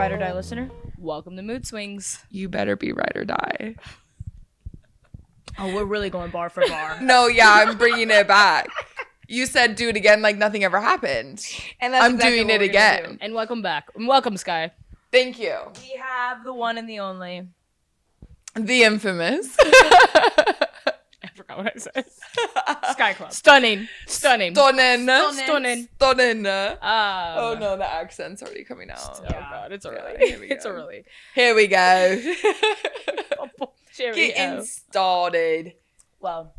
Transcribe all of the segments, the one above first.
Ride or Die listener. Welcome to Mood Swings. You better be ride or die. Oh, we're really going bar for bar. No, yeah, I'm bringing it back. You said do it again like nothing ever happened. And that's I'm exactly doing what it we're gonna again. do. And welcome back. And welcome, Skye. Thank you. We have the one and the only. The infamous. I forgot what I said. Skye Club. Stunning. Stunning. Oh, No, the accent's already coming out. Oh, God. It's early. Here we go. It's early. Here we go. Here we Getting go. started. Well,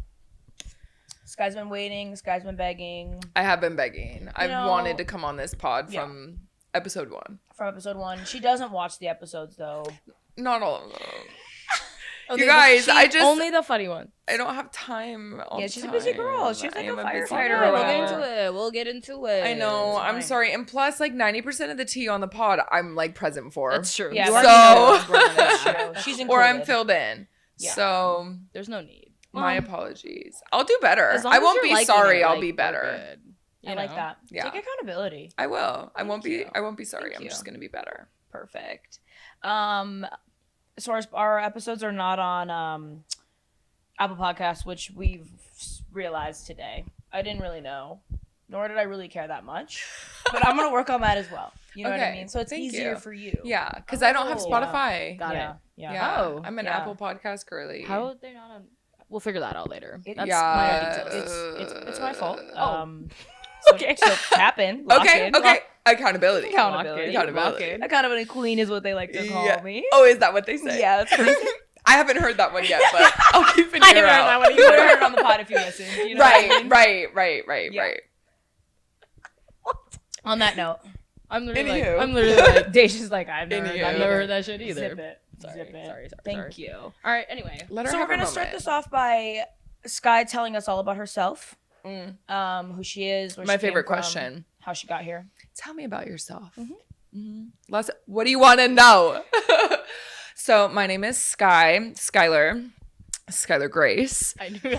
Skye's been waiting. Skye's been begging. I have been begging. I've wanted to come on this pod Yeah. from episode 1. From episode 1. She doesn't watch the episodes, though. Not all of them. Only You guys, only the funny one. I don't have time all the She's time. a busy girl. She's like I a am busy firefighter. girl. We'll get into it. I know. It's I'm fine. sorry. And plus, like 90% of the tea on the pod, I'm like present for. That's true. Yeah, You so- already know what's going on. That's true. She's included. Or I'm filled in. Yeah. So There's no need. my apologies. I'll do better. As long I as won't you're be liking sorry. it, I'll like, be we're better. good. I You like know? that. Yeah. Take accountability. I will. I won't you. be sorry. Thank I'm you. just gonna be better. Perfect. So our episodes are not on Apple Podcasts, which we've realized today. I didn't really know, nor did I really care that much. But I'm gonna work on that as well. You know what I Okay, mean? So it's thank easier you. for you. Yeah, because I don't have Oh. Spotify. Got Yeah. it. Yeah. Yeah, Oh, I'm an yeah. Apple Podcast girly. How are they not on? We'll figure that out later. That's Yeah. minor details. It's my fault. Oh. So, Okay. So tap in. Lock Okay. in, Okay. lock- Accountability. Accountability. Accountability. Accountability queen is what they like to call Yeah. me. Oh, is that what they say? Yeah, that's crazy. I haven't heard that one yet, but I'll keep an I ear haven't heard out. that one You would have heard it on the pod if you listened. You know what I mean? Right. Yeah. On that note, I'm literally Anywho. like, Dacia's like, I've never Anywho. heard that shit either. zip it. Sorry, Zip it. sorry. Thank you. All right. Anyway, Let her So have we're her gonna start moment. this off by Skye telling us all about herself, Mm. who she is, where My she came favorite from, question. how she got here. Tell me about yourself. What do you want to know? So my name is Skye, Skylar Grace. I knew. I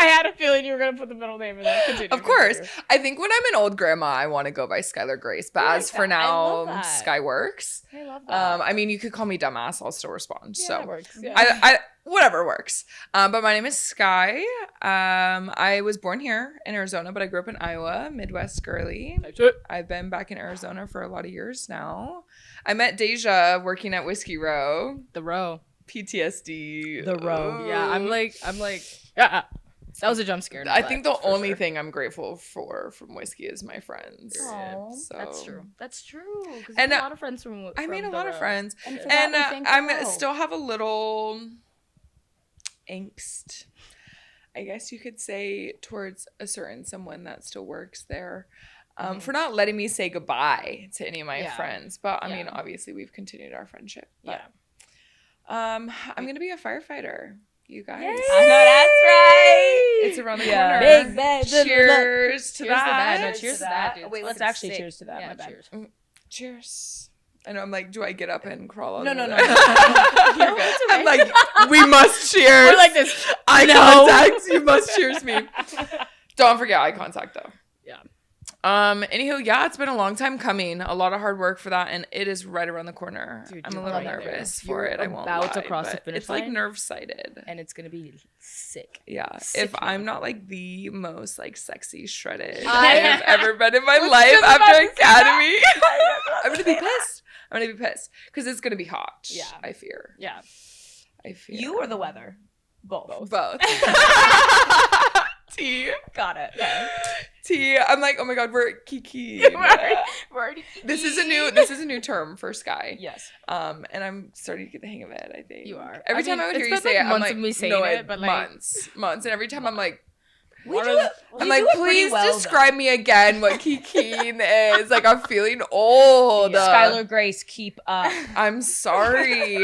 had a feeling you were gonna put the middle name in there. Continue, Of course. continue. I think when I'm an old grandma, I want to go by Skylar Grace. But I as like for that. I now, love that. Skye works. I love that. I mean, you could call me dumbass. I'll still respond. Yeah, so that works. Yeah. I whatever works. But my name is Skye. I was born here in Arizona, but I grew up in Iowa, Midwest girly. I've been back in Arizona for a lot of years now. I met Deja working at Whiskey Row. The row. PTSD. The Row. Yeah, I'm like, yeah. That was a jump scare. I think the for only sure. thing I'm grateful for from whiskey is my friends. Aw, So That's true. That's true. Because And, a lot of friends from. I made a the lot of row. friends, And for and that, we thank I'm the Row. still have a little angst, I guess you could say, towards a certain someone that still works there. For not letting me say goodbye to any of my Yeah. friends, but I Yeah. mean, obviously we've continued our friendship. But, Yeah. I'm gonna be a firefighter, you guys. I know that's right. It's around the Yeah. corner. Big bag. Cheers to Cheers to that. that. No, cheers to that. dude. Wait, It's let's fucking actually sick. cheers to that. Yeah, My bad. cheers. Cheers. I know. I'm like, do I get up and crawl? No, out no, of no, the- no. You're good. I'm like, we must cheers. We're like this. Eye contact. You must cheers me. Don't forget eye contact though. Yeah. Anywho, yeah, it's been a long time coming. A lot of hard work for that, and it is right around the corner. Dude, I'm a you're little right there. nervous for You're it. I won't about to lie, cross the but finish it's like line. nerve sighted. And it's gonna be sick. Yeah, Sick if I'm not like the most like sexy shredded I- I have ever been in my was life just about after to say that. academy, I'm gonna be pissed. I'm gonna be pissed because it's gonna be hot. Yeah. I fear. Yeah. I fear. You or the weather? Both. Both. T. Got it. T. I'm like, oh my god, we're Kiki. We're already. This is a new term for Skye. Yes. And I'm starting to get the hang of it, I think. You are. Every I time mean, I would it's hear you been, say like, it, I'm months like, of me saying no, it, but, like- months. And every time I'm like, We One do of it. I'm we like, do it pretty please well, describe me again what Kikeen is. Like, I'm feeling old. though. Skylar Grace, keep up. I'm sorry.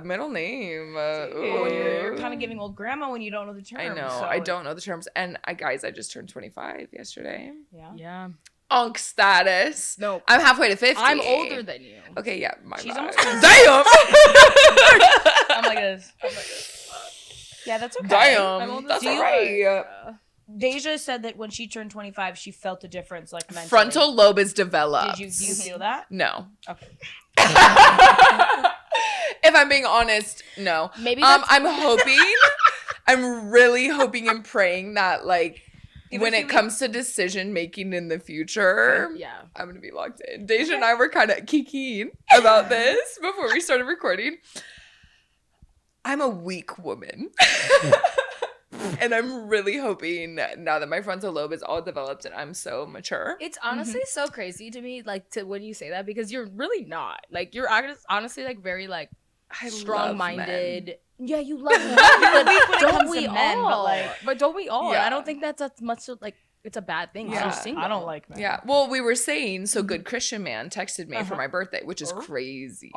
Middle name. You're Ooh. kind of giving old grandma when you don't know the term. I know. so- I don't know the terms. And guys, I just turned 25 yesterday. Yeah. Yeah. Unk status. No. I'm halfway to 50. I'm older than you. Okay, yeah. My She's bad. almost gonna- Damn. I'm like this. Yeah, that's okay. Damn. I'm older That's than you. alright. Deja said that when she turned 25, she felt a difference, like mentally. Frontal lobe is developed. Do you feel that? No. Okay. If I'm being honest, no. Maybe I'm really hoping and praying that like when it weeks. comes to decision making in the future, I'm gonna be locked in. Deja and I were kind of kikiing about this before we started recording. I'm a weak woman. And I'm really hoping now that my frontal lobe is all developed and I'm so mature. It's honestly so crazy to me, like, to when you say that, because you're really not. Like, you're honestly, like, very, like, strong-minded. Yeah, you love men, but don't we all? But don't we all? Yeah. I don't think that's as much, like, it's a bad thing. Yeah. So single. I don't like men. Yeah. Well, we were saying, so Good Christian Man texted me for my birthday, which is crazy.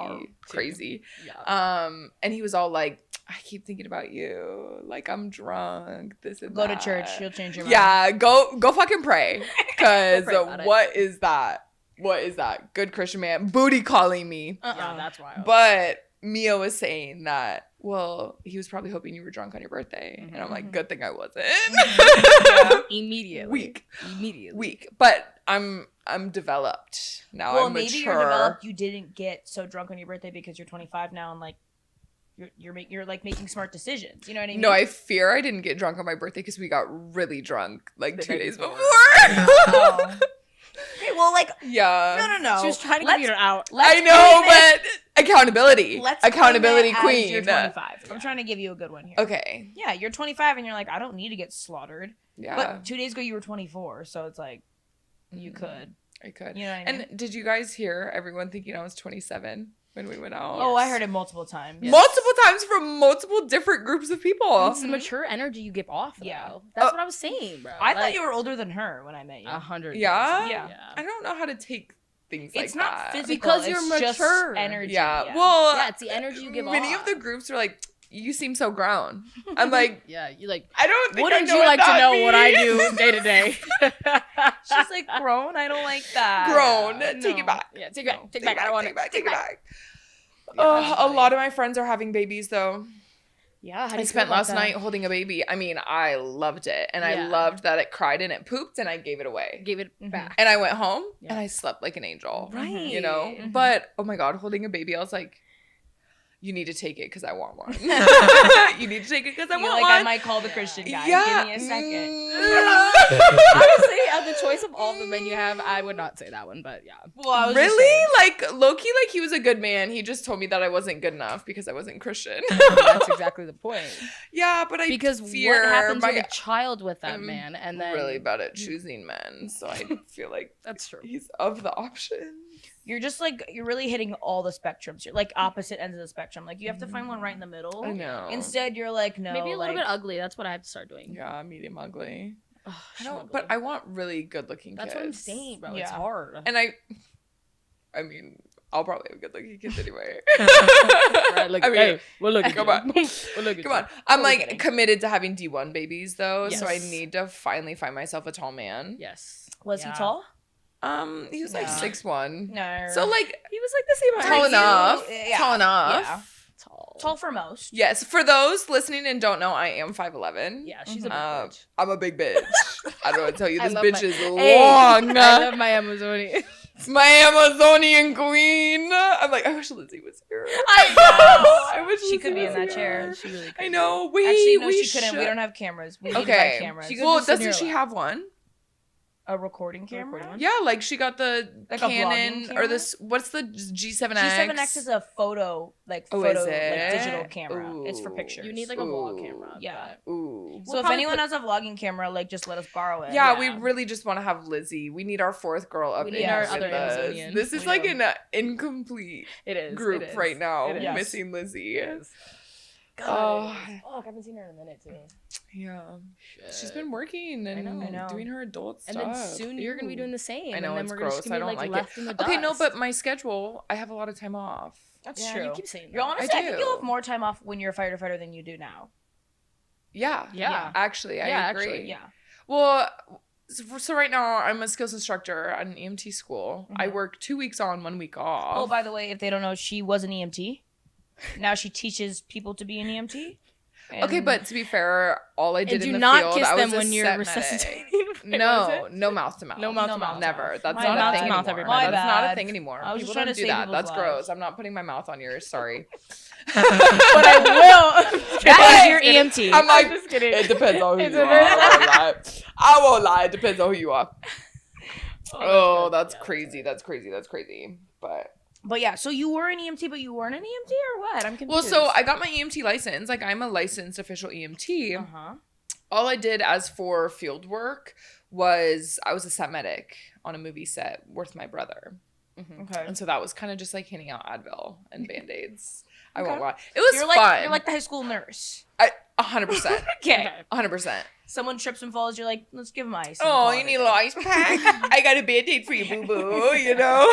Crazy. Yeah. And he was all like, I keep thinking about you. Like, I'm drunk. This and Go that. to church. You'll change your mind. Yeah. Go fucking pray. Because Go pray about it. what is that? What is that? Good Christian Man. Booty calling me. Yeah, that's wild. But Mia was saying that, well, he was probably hoping you were drunk on your birthday. And I'm like, good thing I wasn't. Immediately. Weak. But I'm developed. Now Well, I'm maybe mature. you're developed. You didn't get so drunk on your birthday because you're 25 now and, like, you're like making smart decisions. You know what I mean? No, I fear I didn't get drunk on my birthday because we got really drunk like 2 days before. Oh. Okay, well, like, Yeah. no. She was trying to give you an out. I know, but accountability. Accountability queen. You're 25. I'm trying to give you a good one here. Okay. Yeah, you're 25 and you're like, I don't need to get slaughtered. Yeah. But 2 days ago you were 24, so it's like, you could. I could. You know what I mean? And did you guys hear everyone thinking I was 27 when we went out? Oh, I heard it multiple times. Multiple times from multiple different groups of people. It's the mature energy you give off. Yeah. Though. That's what I was saying, bro. I thought you were older than her when I met you. 100. Yeah? Yeah. I don't know how to take things like It's not that. physical. Because you're it's just mature. energy. Yeah. Well, Yeah, it's the energy you give many off. of the groups are like, you seem so grown. I'm like, Yeah, you like. I don't think Wouldn't I know you like what to that know what I means. do day to day? She's like, grown? I don't like that. Grown. No. Take it back. Yeah, take it back. Take it back. I don't want Take it back. A lot of my friends are having babies though. Yeah, I spent last night holding a baby. I mean, I loved it. And I Yeah. loved that it cried and it pooped and I gave it away. Gave it back. And I went home Yeah. and I slept like an angel. Right. You know? But, oh my God, holding a baby, I was like, you need to take it because I want one. You need to take it because I You're want like, one. I might call the Christian guy. Yeah. Give me a second. Honestly, of the choice of all the men you have, I would not say that one, but yeah. Well, I was just Really? saying. Like, low-key, like, he was a good man. He just told me that I wasn't good enough because I wasn't Christian. That's exactly the point. Yeah, but I Because fear what happens my, with a child with that I'm man, and then really bad at choosing men, so I feel like that's true. he's of the options. You're just like, you're really hitting all the spectrums. You're like opposite ends of the spectrum. Like, you have to find one right in the middle. I know. Instead, you're like, no. Maybe a little like, bit ugly. That's what I have to start doing. Yeah, medium ugly. Ugh, I so don't, ugly. but I want really good-looking That's kids. what I'm saying, bro. It's Yeah. hard. And I mean, I'll probably have good-looking kids anyway. Right, look, I mean, hey, we'll look at come you. on. We'll look at Come you. on. I'm We're like kidding. committed to having D1 babies though, so I Yes. need to finally find myself a tall man. Yes. Was Yeah. he tall? He was like Yeah. 6'1". No. So like He was like the same height. tall as you. enough. Yeah. Tall enough. Yeah. Tall. Tall for most. Yes, for those listening and don't know, I am 5'11". Yeah, she's a big bitch. I'm a big bitch. I don't know what to tell you. I This love bitch my- is Hey, long. I love my Amazonian. My Amazonian queen. I'm like, I wish Lizzie was here. I know. I wish She Lizzie could be in was that here. chair. She really could. I know. We Actually, no, we she couldn't. We should- don't have cameras. We need to Okay. buy cameras. She could Well, just sit in doesn't your she lap. have one? A recording camera? Recording one? Yeah, like she got the Like a Canon vlogging or camera? this. What's the G7X? G7X is a photo, like Oh, photo, is it? like digital camera. It's for Ooh. pictures. You need like a vlog Ooh. camera. Yeah. Ooh. So if anyone has a vlogging camera, like just let us borrow it. Yeah, Yeah. we really just want to have Lizzie. We need our fourth girl up We in need our with other us. Amazonian. This is We like do. an incomplete It is. group it is. right now, It is. missing Lizzie. It is. Oh, Fuck, I haven't seen her in a minute too. yeah. She's been working and I know. doing her adult And stuff. then soon you're gonna be doing the same. I know, and then it's we're gross. just gonna I be don't like like it. left in the dust. Okay, no, but my schedule, I have a lot of time off. That's yeah, true. you keep saying You're that. honestly, I think do. you'll have more time off when you're a firefighter than you do now. Yeah. Yeah. Actually, I Yeah, agree. actually, Yeah. Well, so right now I'm a skills instructor at an EMT school. I work 2 weeks on, 1 week off. Oh, by the way, if they don't know, she was an EMT. Now she teaches people to be an EMT. Okay, but to be fair, all I did in the not field, kiss I was them when a you're set resuscitating. medic. No mouth to mouth. No mouth to mouth. Never. That's My not bad. a thing Mouth, anymore. everybody. That's not a bad. thing anymore. I was People just trying don't to do save that. people's That's gross. lives. I'm not putting my mouth on yours. Sorry. But I will. That is your EMT. I'm like, just kidding. it depends on who It's you a are. very- I won't lie. I won't lie. It depends on who you are. Oh, good. that's Yeah, crazy. That's crazy. But yeah, so you were an EMT, but you weren't an EMT or what? I'm confused. Well, so I got my EMT license. Like, I'm a licensed official EMT. Uh-huh. All I did as for field work was I was a set medic on a movie set with my brother. Okay. And so that was kind of just like handing out Advil and Band-Aids. I Okay. won't lie. It was You're fun. You're like the high school nurse. 100%. Okay. 100%. Someone trips and falls, you're like, let's give them ice. Oh, you need a little ice pack? I got a Band-Aid for you, boo-boo, you know?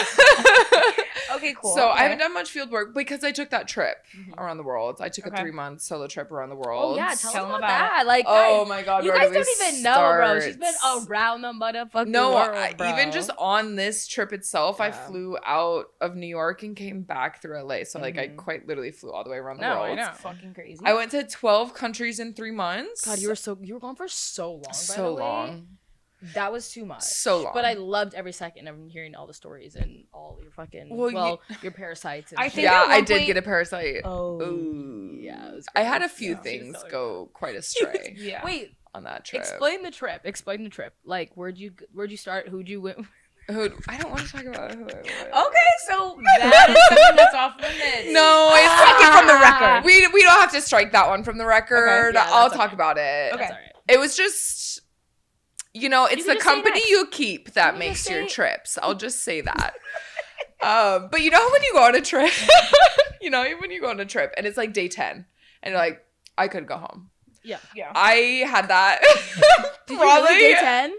Okay, cool. So okay. I haven't done much field work because I took that trip around the world. I took a Okay. 3-month solo trip around the world. Oh yeah, Tell tell them them about about that. Like, Oh guys, my God, you where guys do we don't even know, bro. She's been start? around the motherfucking No, world, bro. even just on this trip itself, I Yeah. flew out of New York and came back through LA. So like I quite literally flew all the way around the No, I world. know. It's fucking crazy. I went to 12 countries in 3 months. God, you were gone for so long. By so the way. long. That was too much. So long. But I loved every second of hearing all the stories and all your fucking your parasites. And I shit. think yeah, at one I did point- get a parasite. Oh. Ooh. Yeah, it was I had a gross. few Yeah. things So go quite astray Yeah. Wait, on that trip. explain the trip. Like, where'd you start? Who'd you win? I don't want to talk about who I was. Okay, so that is something that's off limits. No, it's Take it from the record. We don't have to strike that one from the record. Yeah, I'll that's talk okay. about it. Okay. That's all right. It was just, it's can the just say company next. you keep that Can you makes just your say- trips. I'll just say that. But you know when you go on a trip, when you go on a trip and it's like day 10 and you're like, I could go home. Yeah. I had that. Did you really day 10?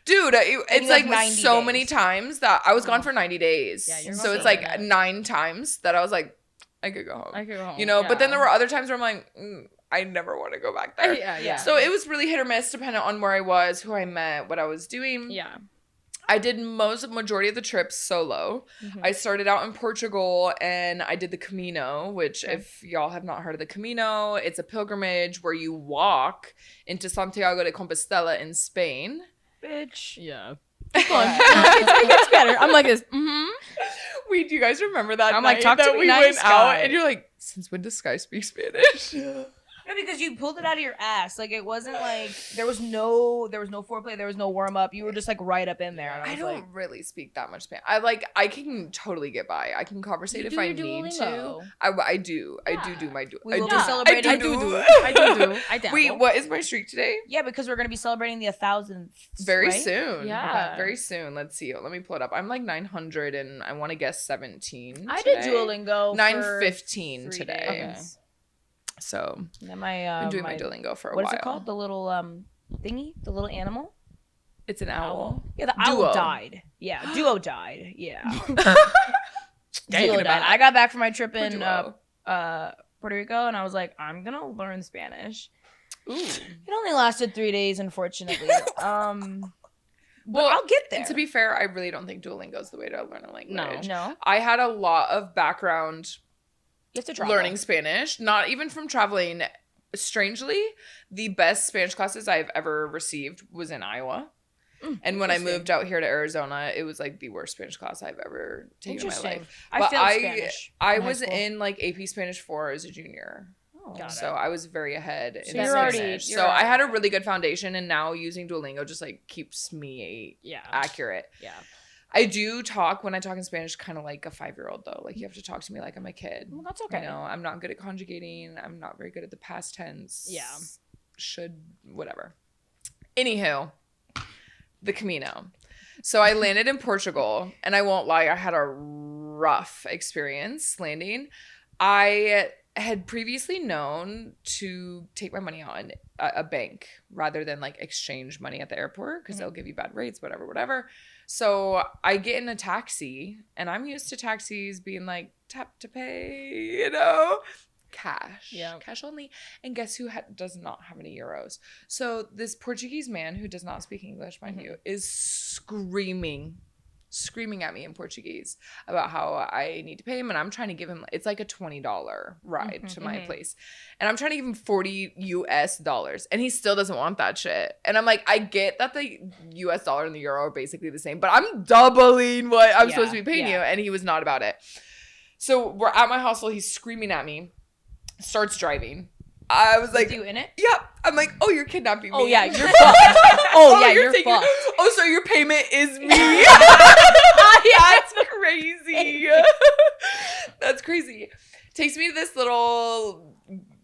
Dude, it's you like have 90 so days. many times that I was gone for 90 days. Yeah, you're so gone it's for like that. 9 times that I was like, I could go home. I could go home. But then there were other times where I'm like, I never want to go back there. Yeah. So it was really hit or miss depending on where I was, who I met, what I was doing. Yeah. I did majority of the trips solo. I started out in Portugal and I did the Camino, which if y'all have not heard of the Camino, it's a pilgrimage where you walk into Santiago de Compostela in Spain. Bitch. Yeah. Go on. It gets better. I'm like this. Wait, do you guys remember that I'm like, night talk to that me we nice, went out Skye. and you're like, since when does Skye speak Spanish? No, because you pulled it out of your ass. Like it wasn't like there was no foreplay, there was no warm up. You were just like right up in there. And I was don't like, really speak that much Spanish. I can totally get by. I can conversate You if do I your need to. Duolingo. I do. I do my We will be I celebrating- I dabble. Wait, what is my streak today? yeah, because we're gonna be celebrating the 1,000th. Very right? soon. Yeah. Very soon. Let's see. Let me pull it up. I'm like 900 and I want to guess 17. I today. did Duolingo. 915 3 today. days. So Then my I'm doing my Duolingo for a what while. is it called? The little thingy, the little animal. It's an owl. Yeah, the Duo. owl died. Yeah, Duo died. Yeah, Dang, Duo about died. that. I got back from my trip Poor in Duo. Puerto Rico, and I was like, I'm gonna learn Spanish. Ooh. It only lasted 3 days, unfortunately. Well, I'll get there. To be fair, I really don't think Duolingo is the way to learn a language. no, I had a lot of background you have to travel. learning Spanish, not even from traveling. Strangely, the best Spanish classes I've ever received was in Iowa. And when I interesting. moved out here to Arizona, it was like the worst Spanish class I've ever taken in my Interesting. life. I But failed Spanish. I in high was school. in like AP Spanish 4 as a junior. Oh. Got it. So I was very ahead in you're Spanish. already- So you're I had a already- really good foundation, and now using Duolingo just like keeps me Yeah. accurate. Yeah. I do talk when I talk in Spanish kind of like a 5-year-old though. Like you have to talk to me like I'm a kid. Well, that's okay. You know, I'm not good at conjugating. I'm not very good at the past tense. Yeah. Should whatever. Anywho, the Camino. So I landed in Portugal, and I won't lie, I had a rough experience landing. I had previously known to take my money out in a bank rather than like exchange money at the airport because they'll give you bad rates, whatever. So I get in a taxi, and I'm used to taxis being like tap to pay, cash. Yeah. Cash only. And guess who does not have any euros? So this Portuguese man who does not speak English, mind you, is screaming screaming at me in Portuguese about how I need to pay him, and I'm trying to give him, it's like a $20 ride to my place, and I'm trying to give him $40 US, and he still doesn't want that shit. And I'm like, I get that the US dollar and the euro are basically the same, but I'm doubling what I'm supposed to be paying you, and he was not about it. So we're at my hostel, he's screaming at me, starts driving. I was like, you in it? Yeah. I'm like, oh, you're kidnapping me. Oh yeah, you're fucked. Oh yeah, you're fucked. Oh, so your payment is me. That's crazy. That's crazy. Takes me to this little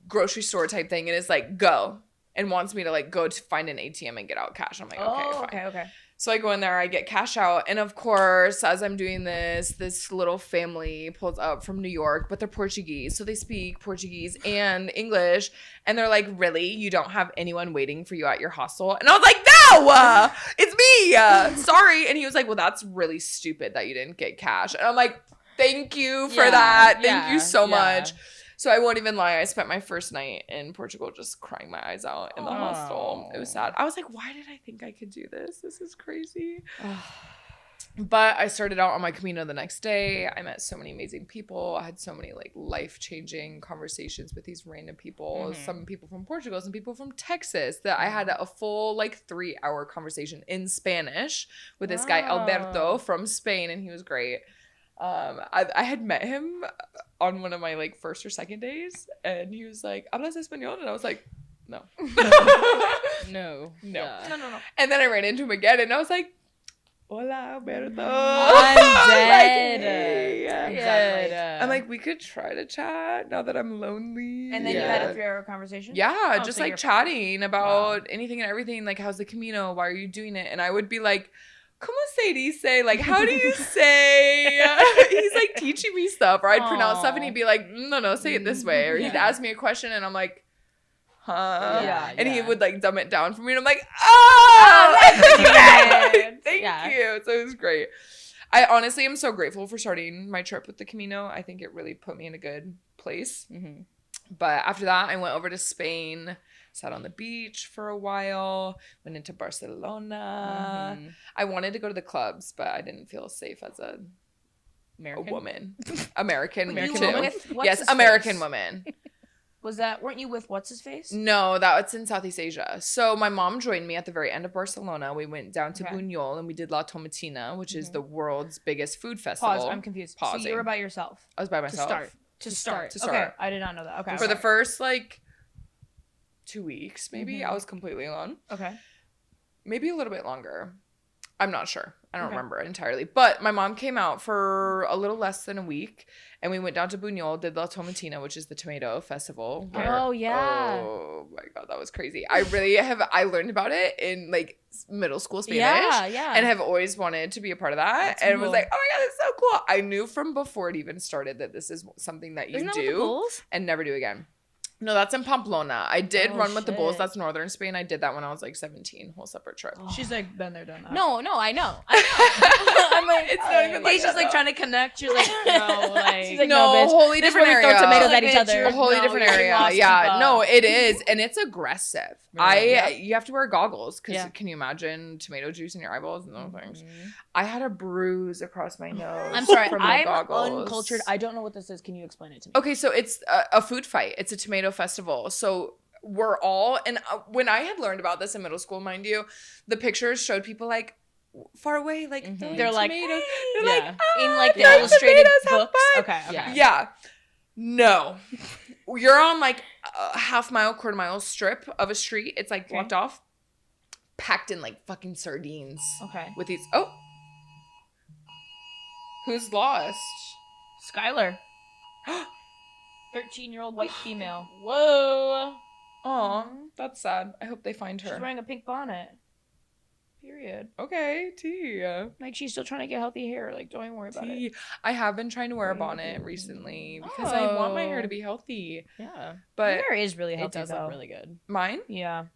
grocery store type thing, and it's like, go, and wants me to like go to find an ATM and get out cash. I'm like, okay, fine. Okay. So I go in there, I get cash out, and of course, as I'm doing this little family pulls up from New York, but they're Portuguese, so they speak Portuguese and English, and they're like, really? You don't have anyone waiting for you at your hostel? And I was like, no! It's me! Sorry. And he was like, well, that's really stupid that you didn't get cash. And I'm like, thank you for that. Thank you so much. So I won't even lie. I spent my first night in Portugal just crying my eyes out in the hostel. It was sad. I was like, why did I think I could do this? This is crazy. But I started out on my Camino the next day. I met so many amazing people. I had so many like life-changing conversations with these random people. Some people from Portugal, some people from Texas. That I had a full like 3-hour conversation in Spanish with this guy Alberto from Spain, and he was great. I had met him on one of my like first or second days, and he was like, "Hablas español?" And I was like, "No, no. And then I ran into him again, and I was like, "Hola, Alberto." I'm dead. Like, hey. Exactly. I'm like, we could try to chat now that I'm lonely. And then you had a 3-hour conversation? Yeah, just like chatting about anything and everything. Like, how's the Camino? Why are you doing it? And I would be like, ¿Cómo se dice? Like, how do you say? He's like teaching me stuff, or I'd pronounce stuff, and he'd be like, no, say it this way. Or he'd ask me a question, and I'm like, huh? And he would like dumb it down for me, and I'm like, thank you. So it was great. I honestly am so grateful for starting my trip with the Camino. I think it really put me in a good place. But after that, I went over to Spain, sat on the beach for a while, went into Barcelona. I wanted to go to the clubs, but I didn't feel safe as a woman. American too. Yes, American woman. Weren't you with what's his face? No, that's in Southeast Asia. So my mom joined me at the very end of Barcelona. We went down to Buñol, and we did La Tomatina, which is the world's biggest food festival. Pause, I'm confused. So you were by yourself? I was by myself. To start. Okay, I did not know that. Okay. For the first like 2 weeks, maybe, I was completely alone. Okay. Maybe a little bit longer. I'm not sure. I don't remember entirely. But my mom came out for a little less than a week, and we went down to Buñol, did La Tomatina, which is the tomato festival. Oh my God, that was crazy. I learned about it in like middle school Spanish. And have always wanted to be a part of that. That's and cool. Was like, oh my God, it's so cool. I knew from before it even started that this is something that you do and never do again. No, that's in Pamplona. I did run with the bulls. That's northern Spain. I did that when I was like 17. Whole separate trip. She's like, been there, done that. No, I know. I'm like, it's not even like he's just like trying to connect. You're like, no, like. She's like, no, bitch. wholly different area. Throw tomatoes at each other. A wholly different area. Yeah, no, it is. And it's aggressive. You have to wear goggles because can you imagine tomato juice in your eyeballs and those things? I had a bruise across my nose. I'm sorry. From I'm goggles. uncultured. I don't know what this is. Can you explain it to me? Okay, so it's a food fight. It's a tomato festival. So we're all, and when I had learned about this in middle school, mind you, the pictures showed people like far away, like they're like, tomatoes. Hey. They're like, in like the illustrated books. Okay. Yeah. No. You're on like a half-mile, quarter-mile strip of a street. It's like blocked off, packed in like fucking sardines. Okay. With these, who's lost? Skylar. 13-year-old white female. Whoa. Aw, that's sad. I hope they find her. She's wearing a pink bonnet. Period. Okay, T. Like, she's still trying to get healthy hair. Like, don't even worry about it. I have been trying to wear a bonnet recently because I want my hair to be healthy. Yeah. But your hair is really healthy, it does look really good. Mine? Yeah.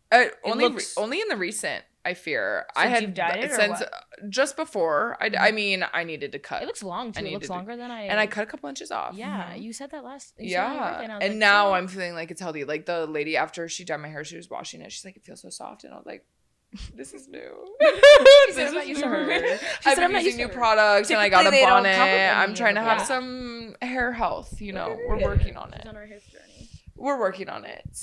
Only in the recent, I fear. Since I had you've dyed it, since just before. I mean, I needed to cut. It looks long too. It looks longer than I. And I cut a couple inches off. Yeah, you said that last. And now I'm feeling like it's healthy. Like the lady after she dyed my hair, she was washing it. She's like, it feels so soft, and I was like, This is new. She said I'm not used to her. I've been using new products and I got a bonnet. I'm trying to have Yeah. some hair health, you know. We're working on it. She's on our hair journey. We're working on it.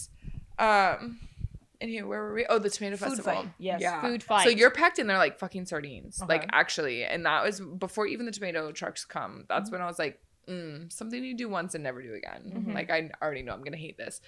Anyway, where were we? Oh, the tomato Food festival. fight. Yes. Yeah. Food fight. So you're packed in there like fucking sardines. Okay. Like actually. And that was before even the tomato trucks come. That's when I was like, something you do once and never do again. Like I already know I'm gonna hate this.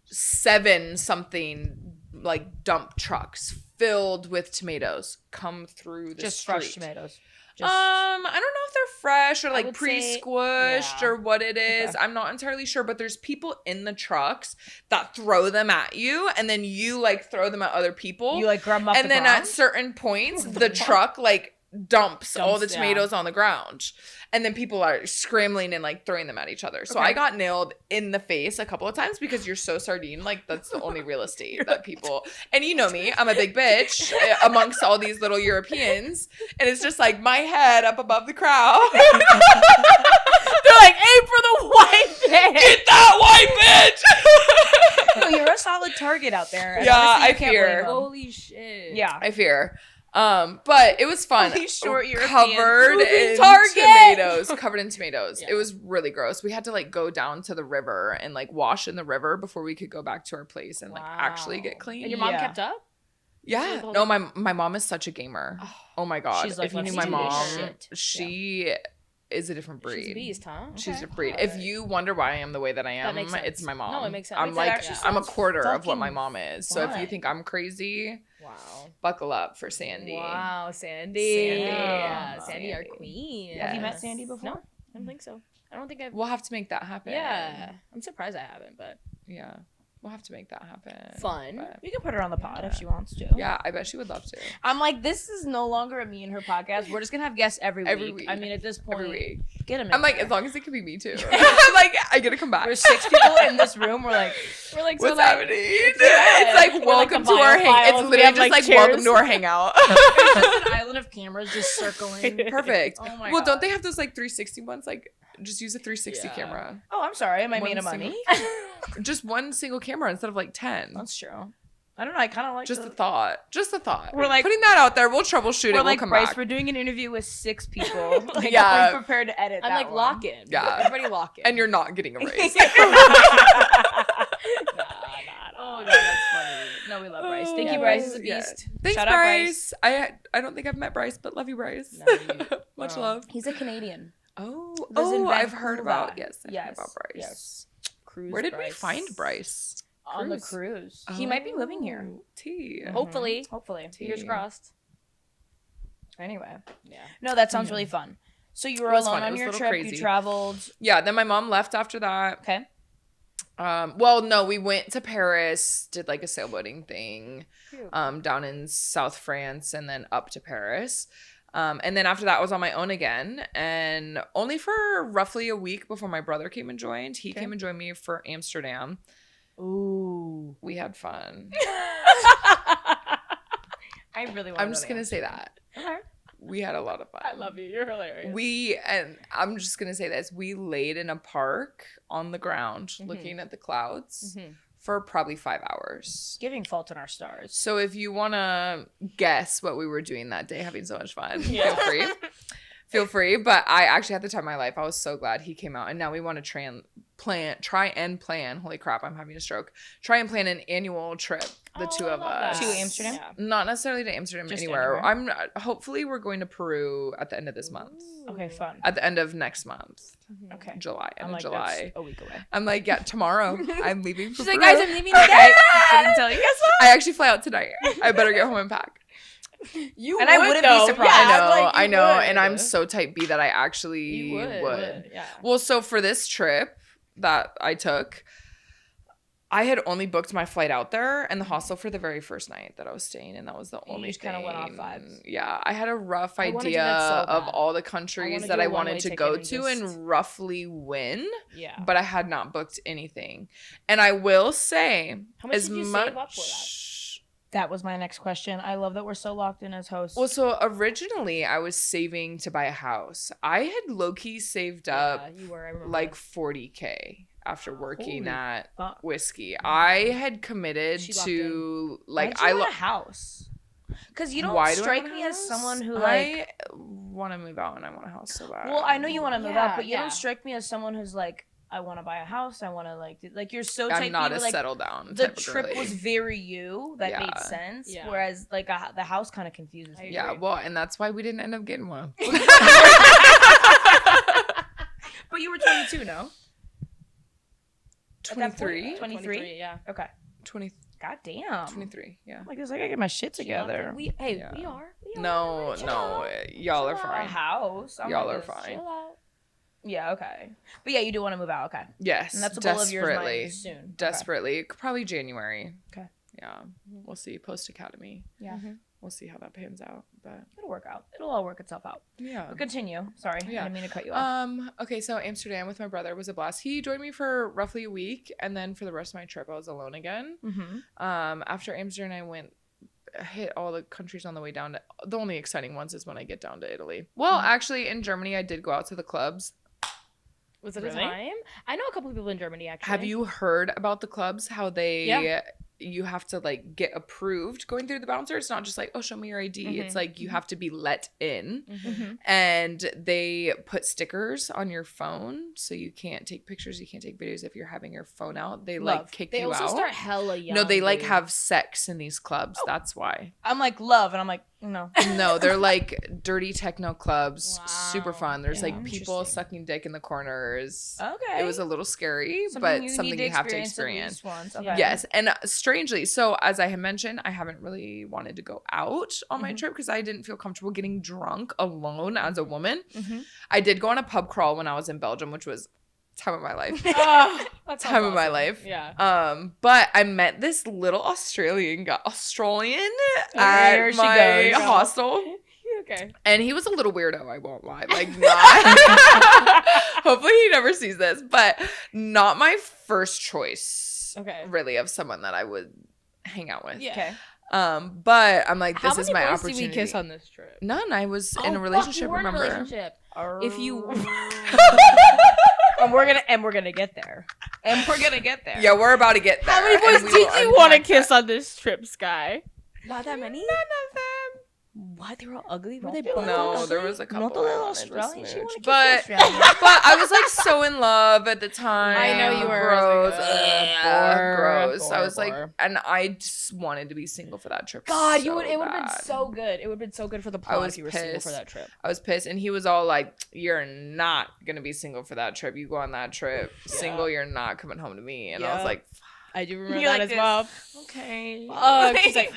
7 something like dump trucks filled with tomatoes come through the Just street. fresh tomatoes. Just, I don't know if they're fresh or like would say- pre-squished yeah. or what it is. Okay. I'm not entirely sure, but there's people in the trucks that throw them at you and then you like throw them at other people. you like grub 'em up And the then ground? at certain points, the truck like dumps all the Dumps, yeah. tomatoes on the ground. And then people are scrambling and like throwing them at each other. So Okay. I got nailed in the face a couple of times because you're so sardine. Like that's the only real estate that people, and you know me, I'm a big bitch amongst all these little Europeans. And it's just like my head up above the crowd. They're like, aim for the white bitch. Get that white bitch. No, you're a solid target out there. And Yeah, honestly, you I can't fear. blame 'em. Holy shit. Yeah. I fear. But it was fun. Only short European covered moving in target. tomatoes. Covered in tomatoes. Yeah. It was really gross. We had to like go down to the river and like wash in the river before we could go back to our place and like actually get clean. And your mom Yeah. kept up? Yeah. the No, whole my mom is such a gamer. Oh my god. She's like, if you knew let's my do this mom, shit. she is a different breed. She's a beast, huh? She's Okay. a breed. Alright. If you wonder why I am the way that I am, makes sense. it's my mom. No, it makes sense. I'm It like actually I'm a sounds quarter of what my fucking mom is. So if you fun. think I'm crazy, Wow. buckle up for Sandy. Wow, Sandy. Sandy. Yeah, Sandy, our Sandy. queen. Yes. Have you met Sandy before? No, I don't think so. I don't think I've. We'll have to make that happen. Yeah, I'm surprised I haven't, but Yeah. We'll have to make that happen. fun. But, We can put her on the pod if she wants to. yeah, I bet she would love to. I'm like, this is no longer a me and her podcast. We're just gonna have guests every week. I mean, at this point, Every week. get them. I'm like, as long as it can be me too. I'm like, I get to come back. there's 6 people in this room. We're like, We're like, What's so like, happening? It's like, We're like welcome the to our hang. It's biophiles. We literally have, just like, like welcome chairs. to our hangout. it's just an island of cameras just circling. Perfect. Oh my Well, God. don't they have those like 360 ones? Like, just use a 360 Yeah. camera. Oh, I'm sorry. Am I One made of single- money? Just one single camera instead of like 10. That's true. I don't know. I kind of like Just a thought. Just a thought. We're like- putting that out there. We'll troubleshoot it. We're We'll like, come Bryce, back. we're doing an interview with 6 people. Like, Yeah. are we prepared to edit I'm that like, one? lock in. Yeah. Everybody lock in. And you're not getting a raise. Oh, God, that's funny. No, we love Bryce. Thank Yeah, you, Bryce. Bryce is a Yeah. beast. Thanks, Shout out, Bryce. I don't think I've met Bryce, but love you, Bryce. No, you- Much no. love. He's a Canadian. Oh, Lives in I've heard Vancouver. about. Yes, I've heard Yes, about Bryce. yes. Cruise Where did we Bryce. find Bryce? On the Cruise. cruise. He might be living here. Oh, Tea. Hopefully. Hopefully. Fingers Tea. crossed. Anyway. Yeah. No, that sounds really fun. So you were It was alone fun. It on was a your little trip. crazy. You traveled. Yeah. Then my mom left after that. Okay. Well, no, we went to Paris, did like a sailboating thing, Cute. down in South France, and then up to Paris. And then after that, I was on my own again, and only for roughly a week before my brother came and joined. He Okay. came and joined me for Amsterdam. Ooh. We had fun. I really want I'm just gonna say that Okay. we had a lot of fun. I love you. You're hilarious. And I'm just gonna say this: we laid in a park on the ground, looking at the clouds for probably 5 hours. Giving Fault in Our Stars. So if you want to guess what we were doing that day, having so much fun, Yeah. feel free. Feel free. But I actually had the time of my life. I was so glad he came out. And now we want to try and plan. Holy crap, I'm having a stroke. Try and plan an annual trip, the two of us. To Amsterdam? Yeah. Not necessarily to Amsterdam, Just anywhere. anywhere. Hopefully we're going to Peru at the end of this month. Okay, fun. At the end of next month. Okay. July. I'm End of like, July. that's a week away. I'm like, yeah, tomorrow. I'm leaving for She's Peru. like, guys, I'm leaving Okay. today. I didn't tell you. Guess what? I actually fly out tonight. I better get home and pack. You And I wouldn't be surprised. Yeah, I know, and I'm so type B that I actually You would. Yeah. Well, so for this trip that I took, I had only booked my flight out there and the hostel for the very first night that I was staying, and that was the only just kinda went off vibes. Yeah, I had a rough I wanna do idea that so of bad. all the I countries wanna that do I a one-way wanted to ticket go and to just- and roughly when, Yeah. but I had not booked anything. And I will say, How much as did you much save up for that? That was my next question. I love that we're so locked in as hosts. Well, so originally I was saving to buy a house. I had low-key saved up Yeah, you were. I remember. like 40K after working at fuck. Whiskey. I had committed to like I want a house. Because you don't strike me as someone who like I want to move out and I want a house so bad. Well, I know you want to move out, but you don't strike me as someone who's like, I want to buy a house. I want to like you're so type. I'm not a like, settle down. The trip was very you. That made sense. Yeah. Whereas like the house kind of confuses me. Yeah, well, and that's why we didn't end up getting one. But you were 22, no? 23. 23. Yeah. Okay. 20. God damn. 23. Yeah. Like this, I gotta get my shit together. We are. No, y'all are A fine. house. Y'all are fine. Chill out. Yeah. Okay. But yeah, you do want to move out. Okay. Yes, And that's a goal of yours. Mine soon. Desperately. Probably January. Okay. Yeah. We'll see. Post academy. Yeah. We'll see how that pans out. But It'll work out. It'll all work itself out. yeah. But continue. Sorry. Yeah. I didn't mean to cut you off. Okay, so Amsterdam with my brother was a blast. He joined me for roughly a week, and then for the rest of my trip I was alone again. After Amsterdam I hit all the countries on the way down to the only exciting ones is when I get down to Italy. Well, actually in Germany I did go out to the clubs. Was it a time? I know a couple of people in Germany actually. Have you heard about the clubs? How they you have to like get approved going through the bouncer. It's not just like, oh, show me your ID. It's like you have to be let in. And they put stickers on your phone so you can't take pictures, you can't take videos if you're having your phone out. They like kick you out. They also start hella young. No, they like have sex in these clubs. That's why. I'm like love, and I'm like no. No, they're like dirty techno clubs. Super fun. There's like people sucking dick in the corners. Okay. It was a little scary, but something you have to experience. Okay. Yes, and strangely, so as I had mentioned, I haven't really wanted to go out on my trip because I didn't feel comfortable getting drunk alone as a woman. I did go on a pub crawl when I was in Belgium, which was time of my life. Time of my life. Yeah. But I met this little Australian guy, at my hostel. Okay. And he was a little weirdo, I won't lie. Like, not. Hopefully he never sees this, but not my first choice. Okay. Really, of someone that I would hang out with. Yeah. Okay. But I'm like, this How is my many boys opportunity. did we kiss on this trip? None. I was in a relationship. Remember? If you. And we're gonna get there. And we're gonna get there. Yeah, we're about to get there. How many boys did you want to kiss on this trip, Skye? Not that many. None of them. What? They were all ugly? Were they No, both No, there was a couple. Not the little I wanted to Australian. She smooch. wanted to kiss But Australian. I was like so in love at the time. I know you were. Gross. Gross. I was like, and I just wanted to be single for that trip. God, so it would have been bad. so good. It would have been so good for the plot if you were single for that trip. I was pissed, and he was all like, "You're not gonna be single for that trip. You go on that trip single. You're not coming home to me." And I was like, I do remember You're that like as well. "Okay." She's like,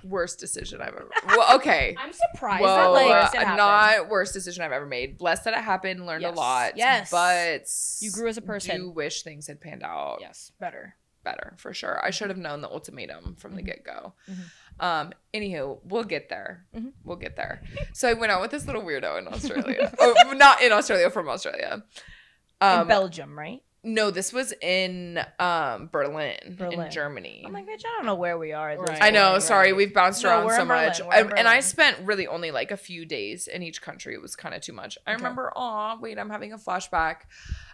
worst decision I've ever. Well, okay. I'm surprised Well, that like not worst decision I've ever made. Blessed that it happened. Learned a lot. Yes. But you grew as a person. Do wish things had panned out. Yes. Better for sure. I should have known the ultimatum from the get go. Anywho, we'll get there. We'll get there. So I went out with this little weirdo in Australia. Not in Australia, from Australia. In Belgium, right? No, this was in Berlin, in Germany. I'm like, bitch, I don't know where we are. I know. Sorry, we've bounced around we're so in Berlin. much. We're in And I Berlin. spent really only like a few days in each country. It was kind of too much. I remember, I'm having a flashback.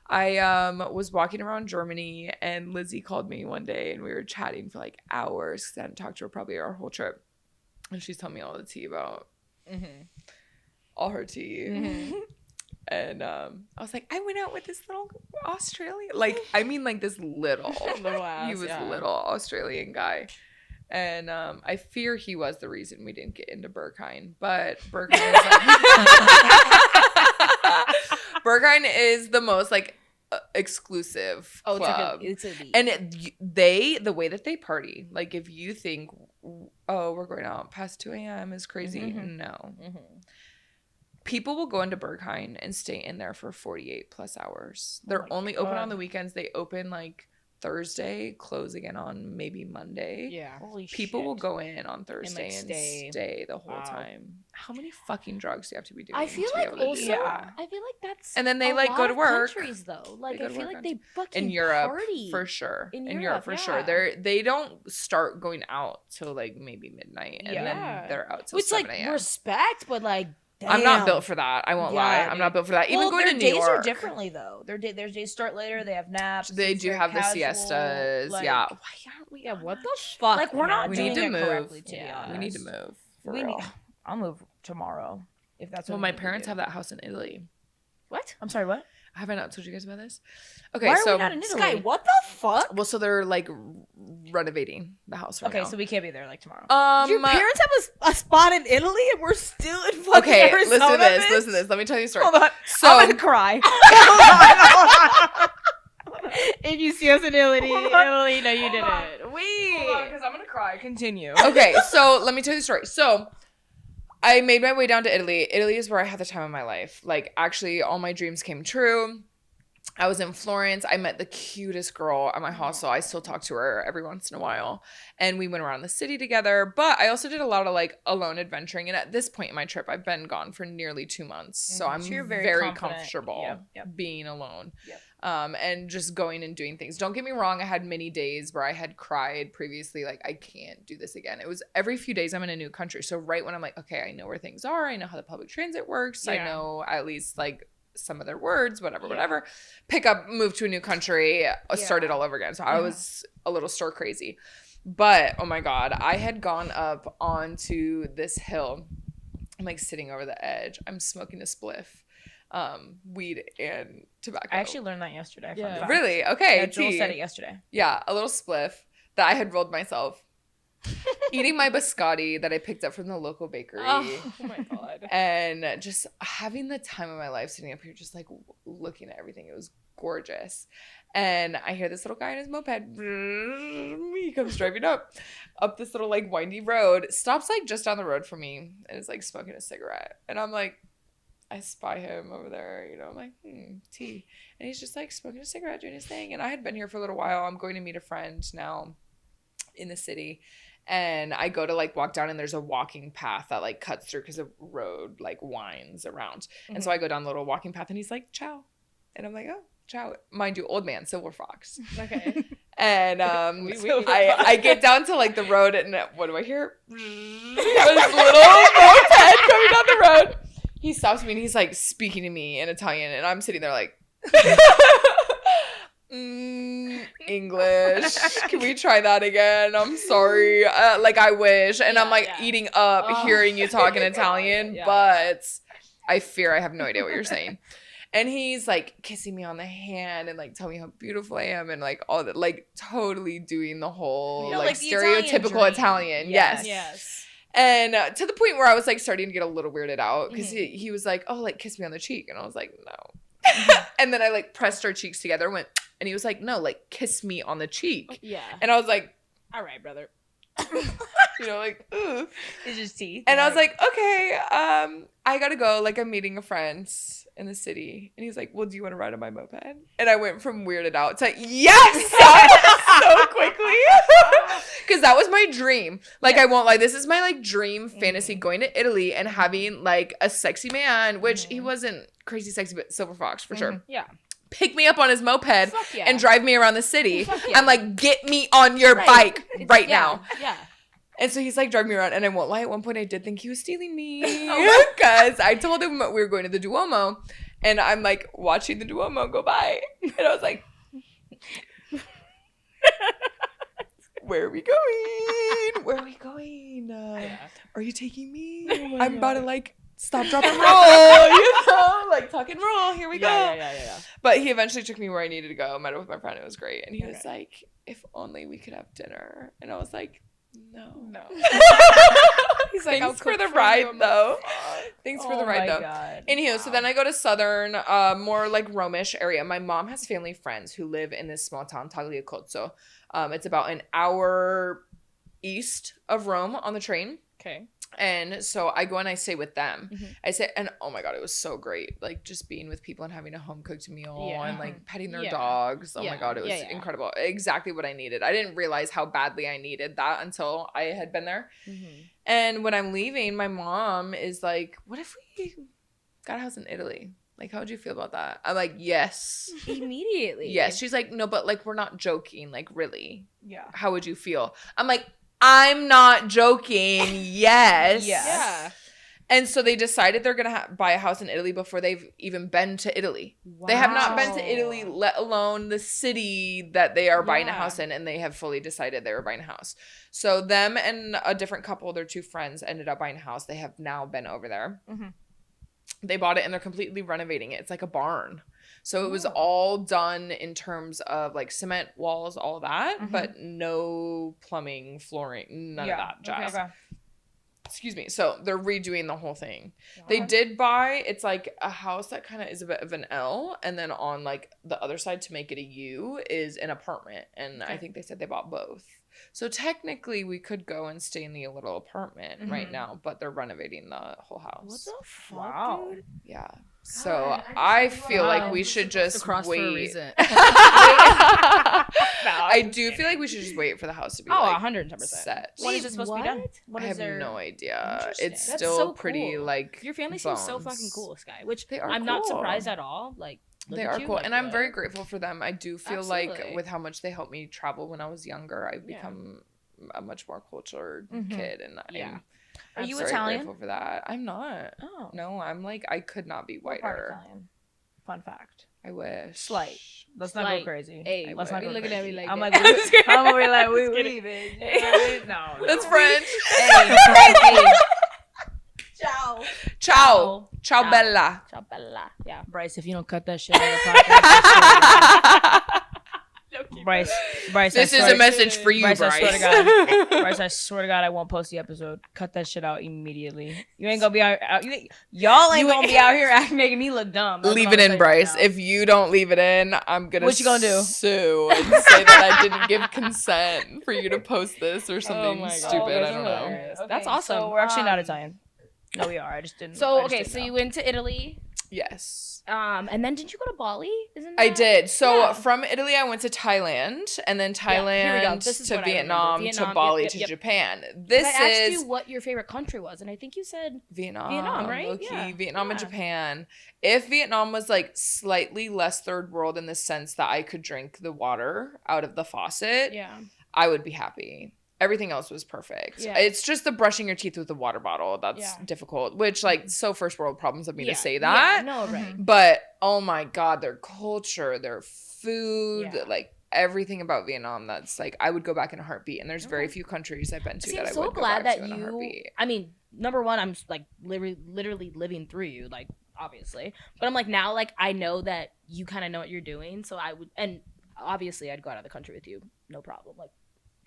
I was walking around Germany, and Lizzie called me one day, and we were chatting for like hours because I hadn't talked to her probably our whole trip. And she's telling me all the tea about all her tea. And I was like, I went out with this little Australian, like this little ass, he was a little Australian guy. And I fear he was the reason we didn't get into Berghain. But Berghain is the most like exclusive club. It's elite. And the way that they party, like if you think, oh, we're going out past 2 a.m. is crazy. No. People will go into Berghain and stay in there for 48 plus hours. They're only open on the weekends. They open like Thursday, close again on maybe Monday. Yeah. Holy shit. People will go in on Thursday and stay the whole time. How many fucking drugs do you have to be doing? I feel like also, I feel like that's and then they a like lot go to of work. Countries though, like They I go to feel work like they fucking in Europe party. for sure. In Europe for sure. They don't start going out till like maybe midnight, and then they're out till Which 7 like a.m. respect, but like Damn. I'm not built for that. I won't lie. I'm not built for that. Even going to New York. Their days are differently though. Their days start later. They have naps. They do have the siestas. Like, yeah. Why aren't we? Yeah. What the fuck? Like we're not doing it move. correctly. To be honest, we need to move. I'll move tomorrow if that's. Well, my parents have that house in Italy. What? I'm sorry. What? Have I not told you guys about this? Okay, Why so are we not in Italy? Skye, what the fuck? well, so they're like renovating the house right now. Okay, so we can't be there like tomorrow. Your parents have a spot in Italy, and we're still in fucking okay, Arizona, listen to this. Let me tell you a story. Hold on. So I'm gonna cry. Hold on. If you see us in Italy, no, you didn't. Wait. Because I'm gonna cry. Continue. okay, so let me tell you the story. So I made my way down to Italy. Italy is where I had the time of my life. Like, actually, all my dreams came true. I was in Florence. I met the cutest girl at my hostel. I still talk to her every once in a while. And we went around the city together. But I also did a lot of, like, alone adventuring. And at this point in my trip, I've been gone for nearly 2 months. So I'm very comfortable being alone. Yep. And just going and doing things. Don't get me wrong. I had many days where I had cried previously. Like, I can't do this again. It was every few days I'm in a new country. So right when I'm like, okay, I know where things are. I know how the public transit works. I know at least, like, some of their words, whatever. Pick up, move to a new country, start it all over again. So I was a little stir crazy. But, oh my God, I had gone up onto this hill. I'm like sitting over the edge. I'm smoking a spliff, weed and tobacco. I actually learned that yesterday. Yeah. Really? Okay. Yeah, Joel said it yesterday. Yeah, a little spliff that I had rolled myself. Eating my biscotti that I picked up from the local bakery. Oh my God. And just having the time of my life sitting up here just like looking at everything. It was gorgeous. And I hear this little guy in his moped. He comes driving up this little like windy road. Stops like just down the road from me and is like smoking a cigarette. And I'm like, I spy him over there, you know, I'm like, tea. And he's just like smoking a cigarette, doing his thing. And I had been here for a little while. I'm going to meet a friend now in the city. And I go to like walk down and there's a walking path that like cuts through because the road like winds around. Mm-hmm. And so I go down the little walking path and he's like, ciao. And I'm like, oh, ciao. Mind you, old man, silver fox. Okay. And I get down to like the road and what do I hear? This little moped coming down the road. He stops me and he's like speaking to me in Italian and I'm sitting there like English. Can we try that again? I'm sorry. Like I wish. And I'm like eating up hearing you talk in Italian, but I fear I have no idea what you're saying. And he's like kissing me on the hand and like telling me how beautiful I am and like all that, like totally doing the whole like stereotypical Italian. Yes. And to the point where I was like starting to get a little weirded out because he was like, oh, like kiss me on the cheek. And I was like, no. And then I like pressed our cheeks together and went, and he was like, no, like kiss me on the cheek. Yeah. And I was like, all right, brother. You know, like, ugh. It's just teeth. And I was like, okay, I gotta go. Like, I'm meeting a friend in the city. And he's like, well, do you want to ride on my moped? And I went from weirded out to yes! So quickly. Because that was my dream. Like, I won't lie. This is my, like, dream fantasy, going to Italy and having, like, a sexy man, which he wasn't crazy sexy, but silver fox for sure. Yeah. Pick me up on his moped and drive me around the city. I'm like, get me on your bike right now. Yeah. And so he's like driving me around. And I won't lie, at one point I did think he was stealing me. Because I told him we were going to the Duomo. And I'm like watching the Duomo go by. And I was like, where are we going? Where are we going? Are you taking me? I'm about to like stop, drop, and roll, you know, like tuck and roll. Here we go. Yeah. But he eventually took me where I needed to go. Met up with my friend. It was great. And he was like, if only we could have dinner. And I was like, no. He's like, thanks for the ride, though. Thanks for the ride, though. Anywho, so then I go to southern, more like Romish area. My mom has family friends who live in this small town, Tagliacozzo. It's about an hour east of Rome on the train. Okay. And so I go and I stay with them. I say, and oh my God, it was so great. Like just being with people and having a home cooked meal and like petting their dogs. Oh my God, it was incredible. Exactly what I needed. I didn't realize how badly I needed that until I had been there. And when I'm leaving, my mom is like, what if we got a house in Italy? Like, how would you feel about that? I'm like, yes. Immediately. Yes. She's like, no, but like, we're not joking. Like, really? Yeah. How would you feel? I'm like, I'm not joking. Yes. Yeah. And so they decided they're going to buy a house in Italy before they've even been to Italy. Wow. They have not been to Italy, let alone the city that they are buying a house in, and they have fully decided they were buying a house. So them and a different couple, their 2 friends, ended up buying a house. They have now been over there. Mm-hmm. They bought it, and they're completely renovating it. It's like a barn. So it was all done in terms of like cement walls, all that, but no plumbing, flooring, none of that jazz. Okay. Excuse me. So they're redoing the whole thing. Wow. They did buy, it's like a house that kind of is a bit of an L, and then on like the other side to make it a U is an apartment. And I think they said they bought both. So technically we could go and stay in the little apartment right now, but they're renovating the whole house. What the fuck, dude? Yeah. So I feel like we should just wait. For a reason. I do feel like we should just wait for the house to be 110% set. When is it supposed to be done? I have no idea. It's still so pretty cool. Like your family seems so fucking cool, Skye. Which I'm cool. not surprised at all. Like they are cool, and I'm very grateful for them. I do feel like with how much they helped me travel when I was younger, I've become a much more cultured kid, and Are you very Italian? Grateful for that. I'm not. Oh no, I'm like I could not be whiter. What part Italian? Fun fact. I wish. Slight. Let's not go crazy. Hey, let's not go looking at me like I'm that. like, I'm over here like, we leaving. No. That's French. Hey. Ciao. Ciao. Ciao, Bella. Ciao, Bella. Yeah. Bryce, if you don't cut that shit out of the podcast, Bryce, this is a message for you, Bryce. I swear to God. Bryce, I swear to God, I won't post the episode. Cut that shit out immediately. You ain't gonna be out. Y'all ain't gonna be out here making me look dumb. Leave it in, Bryce. Right, if you don't leave it in, I'm gonna what you gonna do? Sue and say that I didn't give consent for you to post this or something stupid. I don't know. Okay, that's awesome. So we're actually not Italian. No, we are. I just didn't. So so you went to Italy. Yes. And then did you go to Bali? I did. So from Italy, I went to Thailand, and then Thailand to Vietnam, to Bali, to Japan. I asked you what your favorite country was, and I think you said Vietnam. Vietnam, right? Okay, Vietnam and Japan. If Vietnam was like slightly less third world in the sense that I could drink the water out of the faucet, I would be happy. Everything else was perfect. Yeah. It's just the brushing your teeth with the water bottle that's difficult, which like so first world problems of me to say that. No, right. But oh my God, their culture, their food, like everything about Vietnam, that's like I would go back in a heartbeat. And there's very few countries I've been to that I would go back to in a heartbeat. I mean, number one, I'm like literally living through you, like obviously. But I'm like now, like I know that you kind of know what you're doing, so I would, and obviously I'd go out of the country with you, no problem. Like.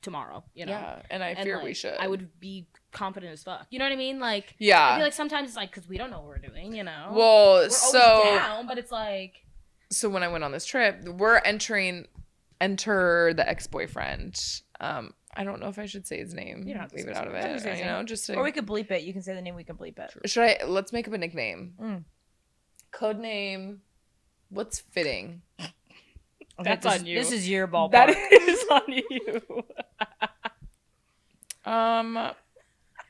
Tomorrow, you know. Yeah, and I fear we should. I would be confident as fuck. You know what I mean? Like, yeah. I feel like sometimes it's like because we don't know what we're doing. You know. Well, we're always down, but it's like. So when I went on this trip, we're enter the ex-boyfriend. I don't know if I should say his name. You don't have to leave it out of it. You know, just to... or we could bleep it. You can say the name. We can bleep it. Should I? Let's make up a nickname. Code name. What's fitting? Okay, that's on you. This is your ballpark. That is on you. I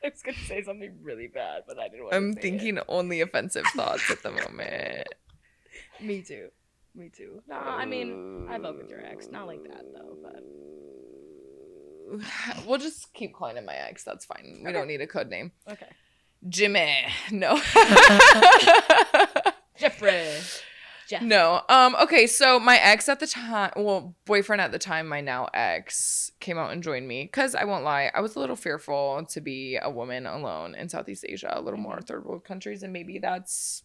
was gonna say something really bad, but I didn't want I'm thinking only offensive thoughts at the moment. Me too. No, I mean, I vote with your ex. Not like that though, but we'll just keep calling him my ex. That's fine. We don't need a code name. Okay. Jimmy. No. Jeffrey. Jeff. No. Okay, so my ex at the time, boyfriend at the time, my now ex, came out and joined me. Because I won't lie, I was a little fearful to be a woman alone in Southeast Asia, a little more third world countries. And maybe that's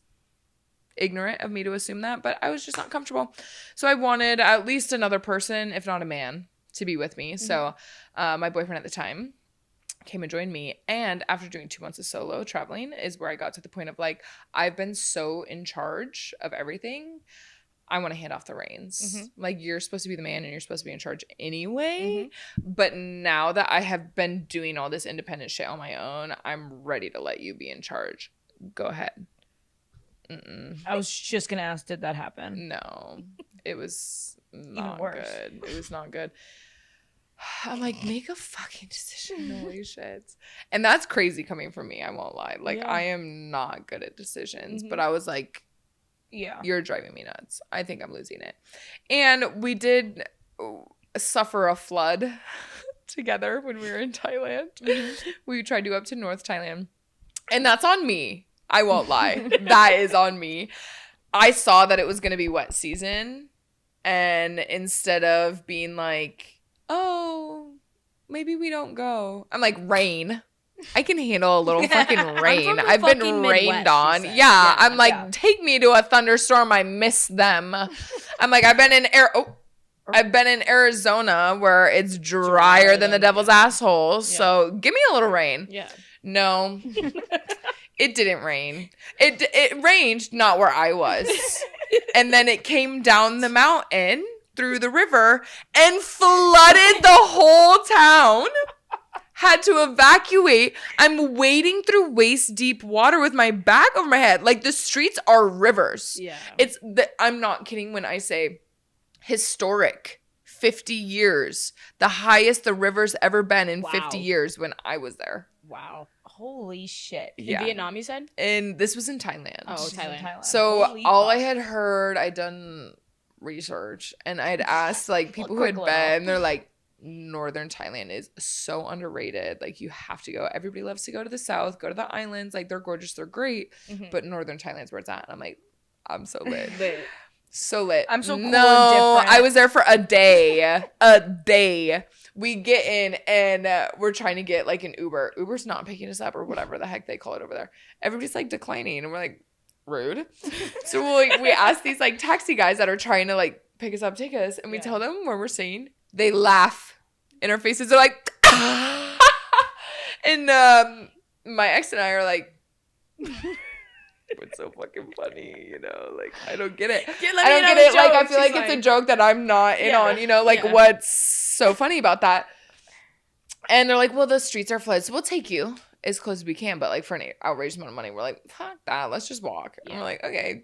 ignorant of me to assume that. But I was just not comfortable. So I wanted at least another person, if not a man, to be with me. So my boyfriend at the time came and joined me, and after doing 2 months of solo traveling is where I got to the point of like, I've been so in charge of everything, I want to hand off the reins. Like, you're supposed to be the man and you're supposed to be in charge anyway, but now that I have been doing all this independent shit on my own, I'm ready to let you be in charge. Go ahead. I was just gonna ask, did that happen? No, it was not good. It was not good. I'm like, make a fucking decision. Holy shit. And that's crazy coming from me. I won't lie. Like, I am not good at decisions. But I was like, you're driving me nuts. I think I'm losing it. And we did suffer a flood together when we were in Thailand. We tried to go up to North Thailand. And that's on me. I won't lie. That is on me. I saw that it was going to be wet season. And instead of being like, oh, maybe we don't go, I'm like, rain. I can handle a little fucking rain. I've been rained on. Yeah. I'm like, take me to a thunderstorm. I miss them. I'm like, I've been in Arizona where it's drier than the devil's asshole. So give me a little rain. Yeah. No, it didn't rain. It rained not where I was. And then it came down the mountain through the river and flooded the whole town. Had to evacuate. I'm wading through waist deep water with my bag over my head. Like the streets are rivers. Yeah. I'm not kidding when I say historic 50 years. The highest the river's ever been in 50 years when I was there. Wow. Holy shit. In Vietnam, you said? And this was in Thailand. Oh, Thailand. So all I had heard, I'd done research and I'd asked like people who had been, they're like, Northern Thailand is so underrated. Like you have to go. Everybody loves to go to the south, go to the islands. Like they're gorgeous, they're great. Mm-hmm. But Northern Thailand's where it's at. And I'm like, I'm so lit. So lit. I'm so cool no, and different. I was there for a day. A day. We get in and we're trying to get like an Uber. Uber's not picking us up or whatever the heck they call it over there. Everybody's like declining and we're like, rude. So we ask these like taxi guys that are trying to like pick us up, take us, and we tell them where we're staying. They laugh in our faces. They're like, and my ex and I are like, it's so fucking funny, you know, like I don't get it. I don't get it. Like I feel like it's a joke that I'm not in on, you know, like what's so funny about that? And they're like, well, the streets are flooded, so we'll take you as close as we can, but like for an outrageous amount of money, we're like, fuck that, let's just walk. And we're like, okay,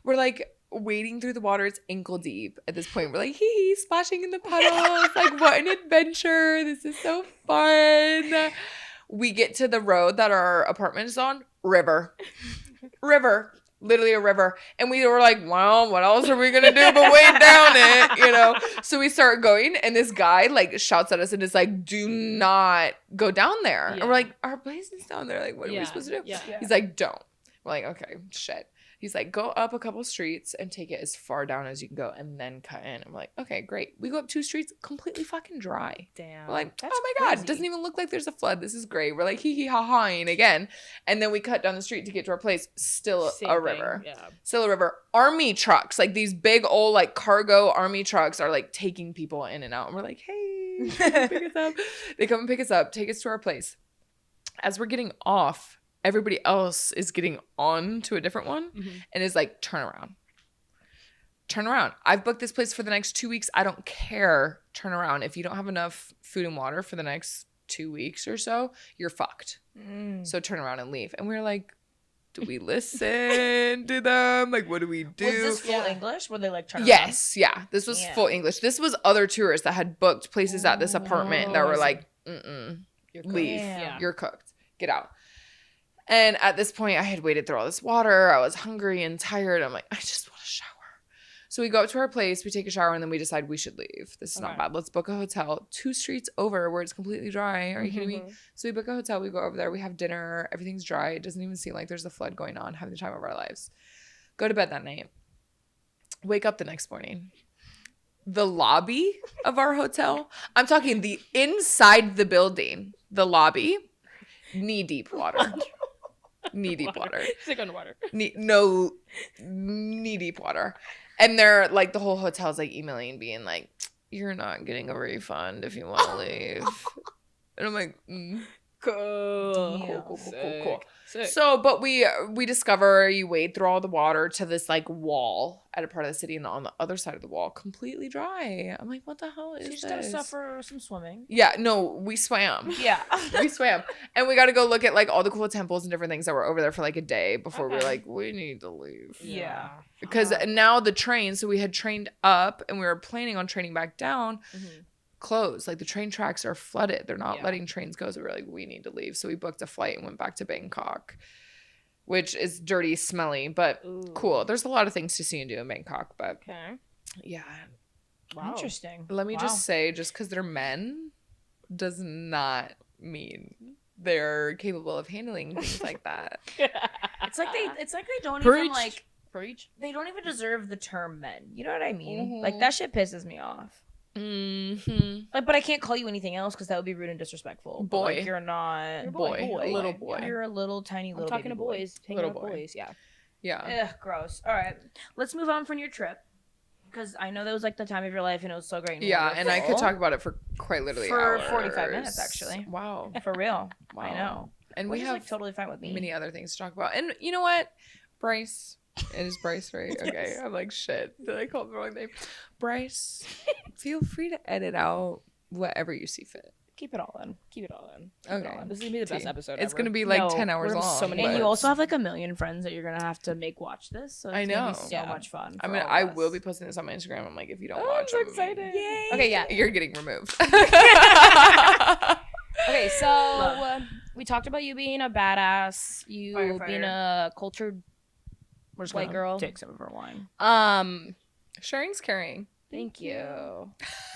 we're like wading through the water, it's ankle deep at this point. We're like, hee, splashing in the puddles. Like, what an adventure. This is so fun. We get to the road that our apartment is on, river, literally a river. And we were like, well, what else are we going to do but wade down it, you know? So we start going and this guy like shouts at us and is like, do not go down there. And we're like, our place is down there. Like, what are we supposed to do? Yeah. He's like, don't. We're like, okay, shit. He's like, go up a couple streets and take it as far down as you can go and then cut in. I'm like, okay, great. We go up 2 streets, completely fucking dry. Damn. We're like, oh my God, it doesn't even look like there's a flood. This is great. We're like, hee ha haing again. And then we cut down the street to get to our place. Still a river. Yeah. Still a river. Army trucks, like these big old like cargo army trucks are like taking people in and out. And we're like, hey, pick us up. They come and pick us up, take us to our place. As we're getting off, everybody else is getting on to a different one and is like, turn around. I've booked this place for the next 2 weeks. I don't care. Turn around. If you don't have enough food and water for the next 2 weeks or so, you're fucked. So turn around and leave. And we were like, do we listen to them? Like, what do we do? Was this full English? Were they like turn around? Yes. Yeah. This was full English. This was other tourists that had booked places at this apartment that were like, leave. Yeah. You're cooked. Get out. And at this point, I had waded through all this water. I was hungry and tired. I'm like, I just want to shower. So we go up to our place. We take a shower, and then we decide we should leave. This is not bad. Let's book a hotel 2 streets over where it's completely dry. Are you kidding me? So we book a hotel. We go over there. We have dinner. Everything's dry. It doesn't even seem like there's a flood going on. Having the time of our lives. Go to bed that night. Wake up the next morning. The lobby of our hotel. I'm talking the inside the building. The lobby. Knee-deep water. Knee-deep water. Sick underwater. Knee-deep water. And they're like, the whole hotel's like emailing, being like, you're not getting a refund if you want to leave. And I'm like, Cool. Sick. So, but we discover you wade through all the water to this like wall at a part of the city, and on the other side of the wall, completely dry. I'm like, what the hell is this? You just gotta suffer some swimming. Yeah, no, we swam. Yeah. We swam. And we got to go look at like all the cool temples and different things that were over there for like a day before we were like, we need to leave. Yeah. Because now the train, so we had trained up and we were planning on training back down. Closed. Like the train tracks are flooded. They're not letting trains go. So we were like, we need to leave. So we booked a flight and went back to Bangkok, which is dirty, smelly, but cool. There's a lot of things to see and do in Bangkok, but yeah. Wow. Interesting. Let me just say, just because they're men does not mean they're capable of handling things like that. It's like they don't Preach. even like Preach. they don't even deserve the term men. You know what I mean? Mhm. Like that shit pisses me off. Mm-hmm. Like, but I can't call you anything else because that would be rude and disrespectful. But, Boy. like, you're not. You're a Boy. boy. A little boy. You're a little tiny little. I'm talking baby to boy. boys. Hanging Little out with boy. boys. Yeah. Yeah. Ugh, gross. All right, let's move on from your trip because I know that was like the time of your life and it was so great. Yeah, and I could talk about it for quite literally For hours. 45 minutes, actually. Wow. for real. Wow. I know, And which we is have like totally fine with me. many other things to talk about. And you know what? Bryce. It is Bryce, right? Okay. I'm like, shit. Did I call the wrong name? Bryce, feel free to edit out whatever you see fit. Keep it all in. Keep it all in. Okay. This is gonna be the best episode. It's ever. going to be like No, 10 hours we're long. so many And but- you also have like a million friends that you're gonna have to make watch this. So it's I gonna know. be so Yeah. much fun. I for mean, all of I us. will be posting this on my Instagram. I'm like, if you don't Oh, watch I'm so them, excited. Yay. Okay, yeah. you're getting removed. Okay, so Love. we talked about you being a badass, you Firefighter. being a cultured We're just white gonna girl. take some of her wine. Sharing's caring. Thank you.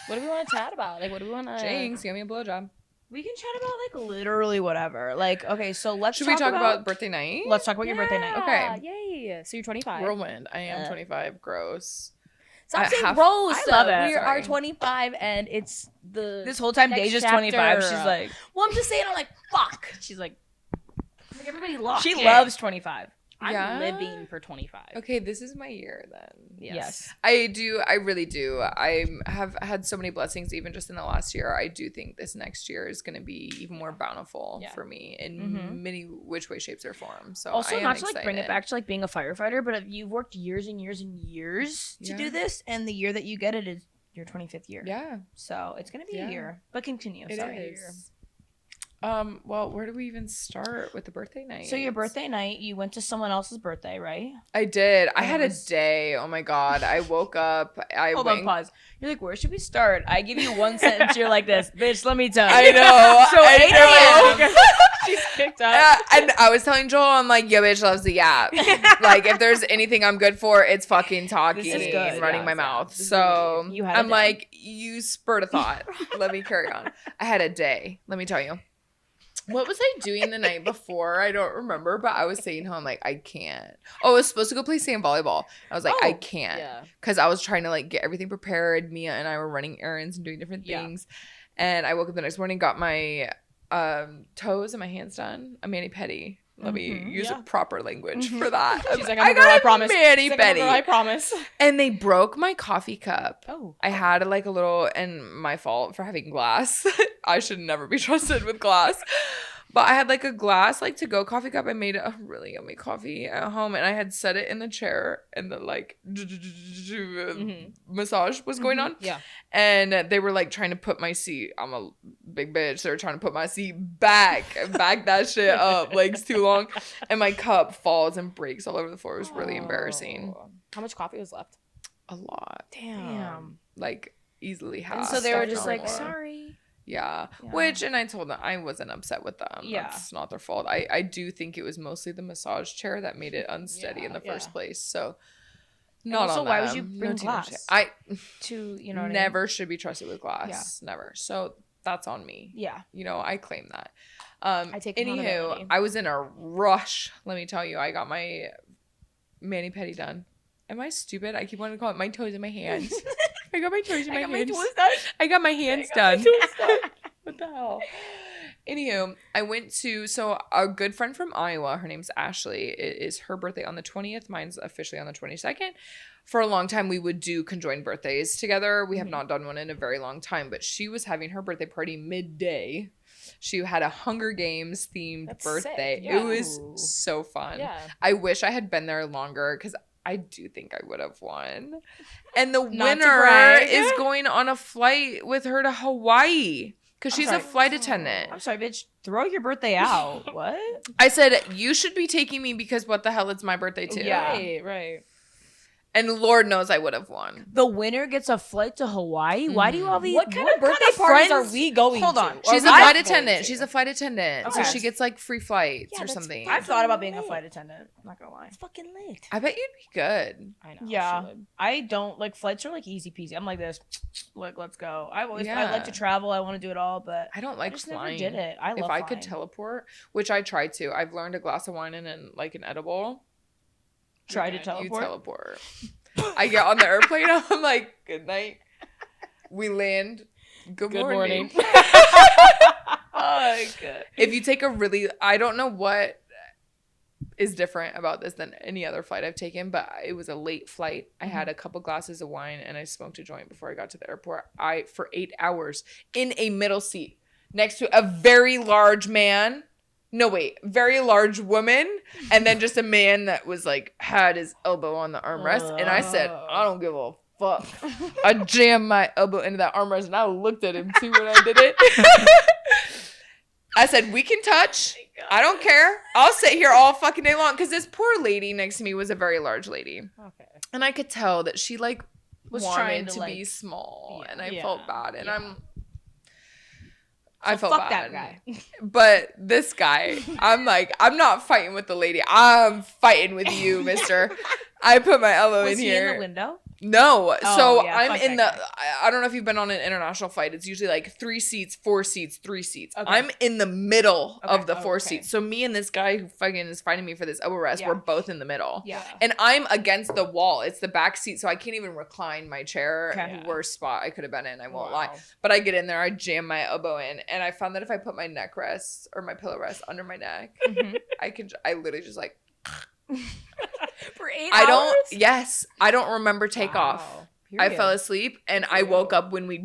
What do we want to chat about? Like, what do we want to? Jinx, give me a blowjob. We can chat about like literally whatever. Like, okay, so let's Should we talk about birthday night? Let's talk about your birthday night. Okay. Yay! So you're 25. Whirlwind. I am 25. Gross. Stop I saying have- gross. I love it. We Sorry. are 25, and it's the This whole time, next Deja's 25. chapter. She's like, Well, I'm just saying. I'm like, fuck. she's like, Everybody loves. she loves 25. I'm Yeah? living for 25. Okay, this is my year then. Yes. I do. I really do. I have had so many blessings even just in the last year. I do think this next year is going to be even more bountiful Yeah. for me in Mhm. many which way, shapes, or forms. So Also, I am not to like bring it excited. back to like being a firefighter, but if you've worked years and years and years to Yeah. do this, and the year that you get it is your 25th year. Yeah, So it's gonna be Yeah. a year. But continue. it Sorry. is. Well, where do we even start with the birthday night? So your birthday night, you went to someone else's birthday, right? I did. I And had it a was- day. Oh my god! I woke up. I Hold on, went. pause. You're like, where should we start? I give you one sentence, you're like this, bitch. Let me tell you. I know. So I 8 know. a.m. She's kicked out. And I was telling Joel, I'm like, yo, bitch loves the yap. Like, if there's anything I'm good for, it's fucking talking This is and good. running Yeah, my yeah. mouth. This is So really- you had a I'm day. like, you spurred a thought. Let me carry on. I had a day. Let me tell you. What was I doing the night before? I don't remember, but I was saying home like, I can't. Oh, I was supposed to go play sand volleyball. I was like, I Oh, can't. Yeah. Because I was trying to like get everything prepared. Mia and I were running errands and doing different Yeah. things. And I woke up the next morning, got my toes and my hands done. A mani-pedi. Let me Mhm. use Yeah. a proper language for that. She's like, I I'm a girl, got I a promise. She's like, I'm a mani-pedi. girl, I promise. And they broke my coffee cup. Oh. I had like a little, and my fault for having glass. I should never be trusted with glass. But I had like a glass, like to go coffee cup. I made a really yummy coffee at home, and I had set it in the chair, and the like massage was going on. Yeah. And they were like trying to put my seat. I'm a big bitch. They were trying to put my seat back that shit up. Like it's too long, and my cup falls and breaks all over the floor. It was really embarrassing. Oh. How much coffee was left? A lot, Damn. like easily half. And so they were if just not like, more. sorry. Yeah. Yeah. Which, and I told them I wasn't upset with them. Yeah. That's not their fault. I do think it was mostly the massage chair that made it unsteady in the first place. So, not also, on why would them. you bring too much glass? I To, you know what never should be trusted with glass. Never. So, that's on me. I mean? Yeah. You know, I claim that. I take Anywho, accountability. I was in a rush. Let me tell you, I got my mani-pedi done. Am I stupid? I keep wanting to call it my toes and my hands. I got my toes and my hands. I got my hands done. What the hell? Anywho, I went to, so a good friend from Iowa, her name's Ashley. It is her birthday on the 20th. Mine's officially on the 22nd. For a long time, we would do conjoined birthdays together. We have not done one in a very long time, but she was having her birthday party midday. She had a Hunger Games themed That's birthday. sick, yeah. It was Ooh. so fun. Yeah. I wish I had been there longer because I do think I would have won. And the Not to winner brag. is going on a flight with her to Hawaii because she's a sorry. flight attendant. I'm sorry, bitch. Throw your birthday out. What? I said, you should be taking me because what the hell, it's my birthday too. Yeah. Right, right. And Lord knows I would have won. The winner gets a flight to Hawaii? Why do you all these... What kind of birthday parties are we going Hold to? on. She's a flight attendant. She's a flight attendant. Okay. So she gets like free flights or something. I've thought about being a flight attendant. I'm not gonna lie. It's fucking lit. I bet you'd be good. I know. Yeah. I don't like flights are like easy peasy. I'm like this. Like, let's go. I like to travel. I want to do it all, but I don't like just flying. never did it. I love If I flying. could teleport, which I tried to, I've learned a glass of wine and like an edible. Try to teleport. You teleport. I get on the airplane. I'm like, good night. We land. Good morning. Oh, good. If you take I don't know what is different about this than any other flight I've taken, but it was a late flight. I had a couple glasses of wine and I smoked a joint before I got to the airport. For 8 hours in a middle seat next to a very large man. No, wait, very large woman, and then just a man that was like, had his elbow on the armrest. And I said, I don't give a fuck. I jammed my elbow into that armrest and I looked at him too when I did it. I said, we can touch. I don't care. I'll sit here all fucking day long. Because this poor lady next to me was a very large lady. Okay. And I could tell that she like was trying to be small. Yeah, and I felt bad. And I felt fuck bad. that guy. But this guy, I'm like, I'm not fighting with the lady. I'm fighting with you, mister. I put my elbow in here. Was he in the window? No. Oh, So yeah, I'm fuck in that the, I don't know if you've been on an international flight. It's usually like 3 seats, 4 seats, 3 seats. Okay. I'm in the middle of the 4 seats. So me and this guy who fucking is fighting me for this elbow rest, we're both in the middle. Yeah. And I'm against the wall. It's the back seat. So I can't even recline my chair. Okay. Worst spot I could have been in. I won't lie. But I get in there. I jam my elbow in. And I found that if I put my neck rest or my pillow rest under my neck, I literally just like. For 8 hours? I don't remember takeoff. I fell asleep and I woke up when we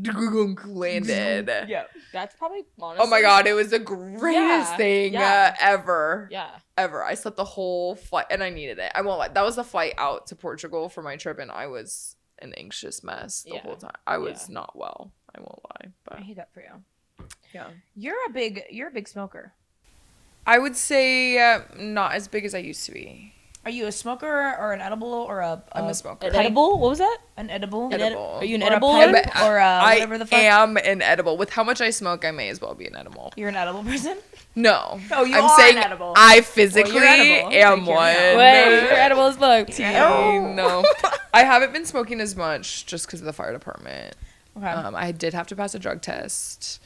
landed. Yeah. That's probably honestly. Oh my God, it was the greatest thing ever. Yeah. Ever. I slept the whole flight and I needed it. I won't lie. That was the flight out to Portugal for my trip and I was an anxious mess the whole time. I was not well. I won't lie. But I hate that for you. Yeah. You're a big smoker. I would say not as big as I used to be. Are you a smoker or an edible or I'm a smoker. An edible? What was that? An edible? Are you an or edible? Or whatever the fuck? I am an edible. With how much I smoke, I may as well be an edible. You're an edible person? No. Oh, you I'm are saying an edible. I physically am one. Wait, you're edible as fuck. No. I haven't been smoking as much just because of the fire department. Okay. I did have to pass a drug test.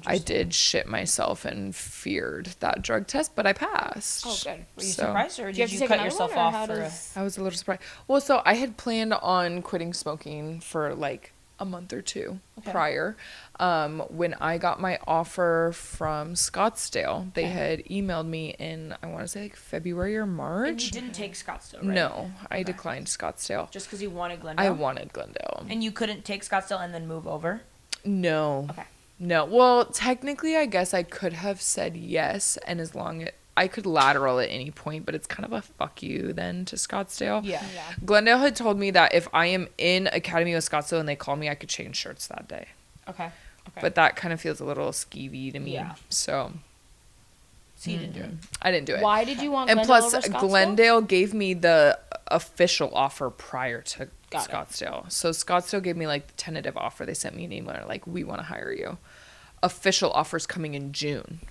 I did shit myself and feared that drug test, but I passed. Oh, good. Were you surprised, or did you cut yourself off for I was a little surprised. Well, so I had planned on quitting smoking for like a month or two prior. When I got my offer from Scottsdale, they had emailed me in, I want to say like February or March. And you didn't take Scottsdale, right? No, I declined Scottsdale. Just because you wanted Glendale? I wanted Glendale. And you couldn't take Scottsdale and then move over? No. Okay. No. Well, technically, I guess I could have said yes, and as long as I could lateral at any point, but it's kind of a fuck you then to Scottsdale. Yeah. Glendale had told me that if I am in Academy of Scottsdale and they call me, I could change shirts that day. Okay. But that kind of feels a little skeevy to me. Yeah. So you didn't do it. I didn't do it. Why did you want and Glendale plus, over Scottsdale? Glendale gave me the official offer prior to Scottsdale. So Scottsdale gave me like the tentative offer. They sent me an email like, we want to hire you. Official offers coming in June.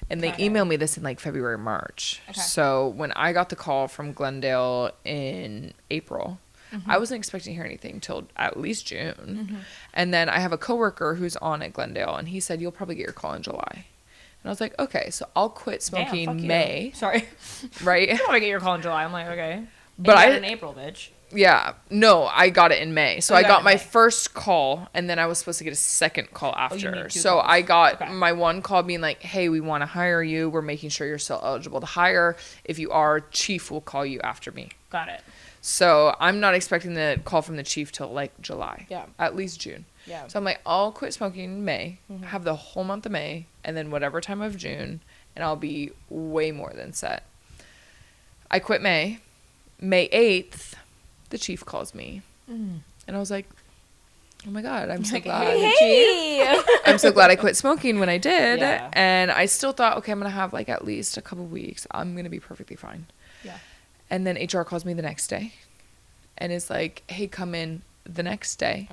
And they emailed me this in like February, March. Okay. So when I got the call from Glendale in April, I wasn't expecting to hear anything till at least June. And then I have a coworker who's on at Glendale and he said, you'll probably get your call in July. And I was like, okay, so I'll quit smoking May. Sorry. Right? I want to get your call in July. I'm like, okay. But I in April, bitch. Yeah. No, I got it in May. So I got my first call and then I was supposed to get a second call after. So I got my one call being like, hey, we want to hire you. We're making sure you're still eligible to hire. If you are, chief will call you after me. Got it. So I'm not expecting the call from the chief till like July. Yeah. At least June. Yeah. So I'm like, I'll quit smoking in May, have the whole month of May, and then whatever time of June, and I'll be way more than set. I quit May. May 8th, the chief calls me. And I was like, oh my God, I'm so glad. Hey. I'm so glad I quit smoking when I did. Yeah. And I still thought, okay, I'm going to have like at least a couple weeks. I'm going to be perfectly fine. Yeah. And then HR calls me the next day. and is like, hey, come in the next day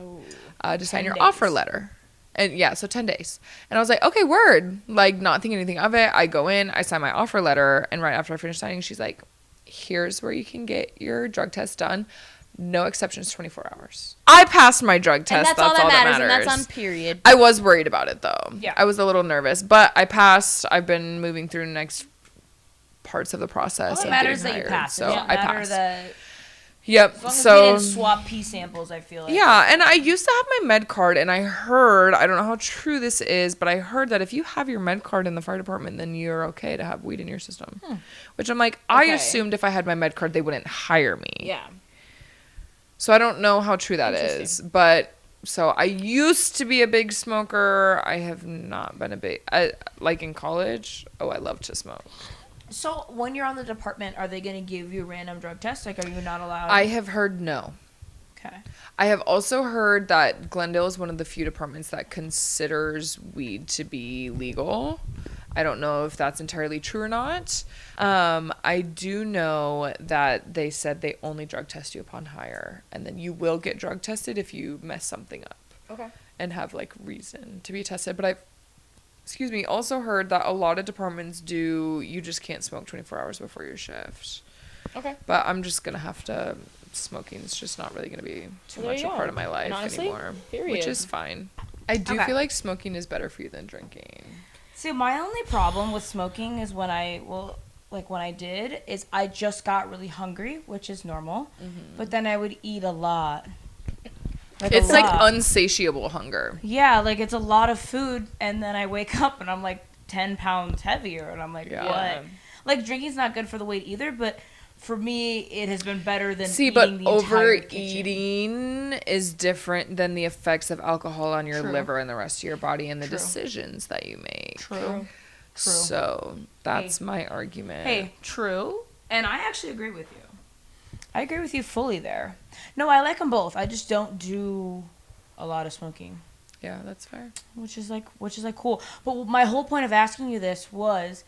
to sign your 10 offer days. letter. And yeah, so 10 days. And I was like, okay, word. Like, not thinking anything of it. I go in, I sign my offer letter. And right after I finish signing, she's like, here's where you can get your drug test done. No exceptions, 24 hours. I passed my drug test. And that's all that matters. And that's on period. I was worried about it, though. Yeah. I was a little nervous. But I passed. I've been moving through next parts of the process. All of that matters getting that you hired. passed. So It doesn't I matter passed. that Yep. as long as So we didn't swap pee samples, I feel like. yeah, and I used to have my med card, and I heard, I don't know how true this is, but I heard that if you have your med card in the fire department, then you're okay to have weed in your system. Which I'm like, I Okay. assumed if I had my med card, they wouldn't hire me. Yeah. So I don't know how true that is, but so I used to be a big smoker. I have not been a big, like in college. Oh, I love to smoke. So when you're on the department, are they going to give you random drug tests? Like, are you not allowed? I have heard no. Okay. I have also heard that Glendale is one of the few departments that considers weed to be legal. I don't know if that's entirely true or not. I do know that they said they only drug test you upon hire, and then you will get drug tested if you mess something up. Okay. And have like reason to be tested. But I've also heard that a lot of departments you just can't smoke 24 hours before your shift. Okay. But I'm just gonna have to. Smoking is just not really gonna be too Well, there much a you part go. of my life And honestly, anymore, period. which is fine. I do Okay. feel like smoking is better for you than drinking. See, my only problem with smoking is when I did is I just got really hungry, which is normal, but then I would eat a lot. It's a like lot. unsatiable hunger. Yeah, like it's a lot of food, and then I wake up and I'm like 10 pounds heavier, and I'm like, Yeah. what? Like, drinking's not good for the weight either, but for me, it has been better than See, eating but the entire kitchen. overeating is different than the effects of alcohol on your True. liver and the rest of your body and the True. decisions that you make. True. So that's my argument. Hey, true. And I actually agree with you. I agree with you fully there. No, I like them both. I just don't do a lot of smoking, Yeah, that's fair. which is like cool. But my whole point of asking you this was,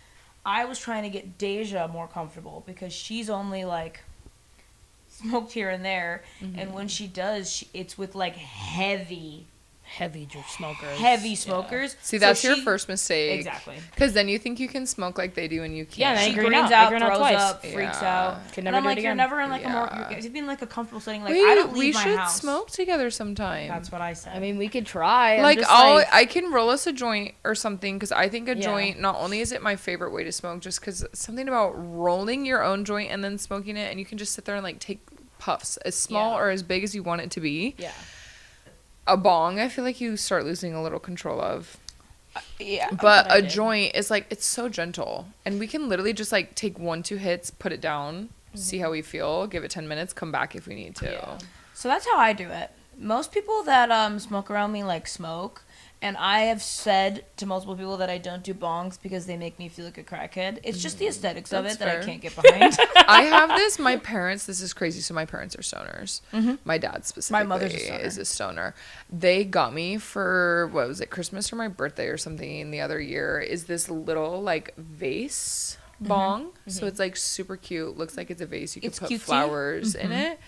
I was trying to get Deja more comfortable because she's only like smoked here and there, and when she does, it's with like heavy smokers. See, So that's your she- first mistake. Exactly. Because then you think you can smoke like they do and you can't. Yeah, She you green greens out. out, You green out throws twice. up, freaks Yeah. out. Can And never I'm do it like, you're again. never in like a more, Yeah. you're being like a comfortable setting. Like, we, I don't leave we my should house. smoke together sometime. That's what I said. I mean, we could try. I'm Like, just I can roll us a joint or something because I think a Yeah. joint, not only is it my favorite way to smoke, just because something about rolling your own joint and then smoking it, and you can just sit there and like take puffs as small Yeah. or as big as you want it to be. Yeah. A bong, I feel like you start losing a little control of. yeah. But I a did. joint is like, it's so gentle. And we can literally just like take 1-2 hits, put it down, see how we feel, give it 10 minutes, come back if we need to. Yeah. So that's how I do it. Most people that smoke around me like smoke, and I have said to multiple people that I don't do bongs because they make me feel like a crackhead. It's just the aesthetics of That's it that fair. I can't get behind. I have this. My parents. This is crazy. So my parents are stoners. My dad specifically mother's a stoner. is a stoner. They got me for what was it, Christmas or my birthday or something the other year. Is this little like vase bong? So it's like super cute. Looks like it's a vase. You can It's put cutesy. flowers in it,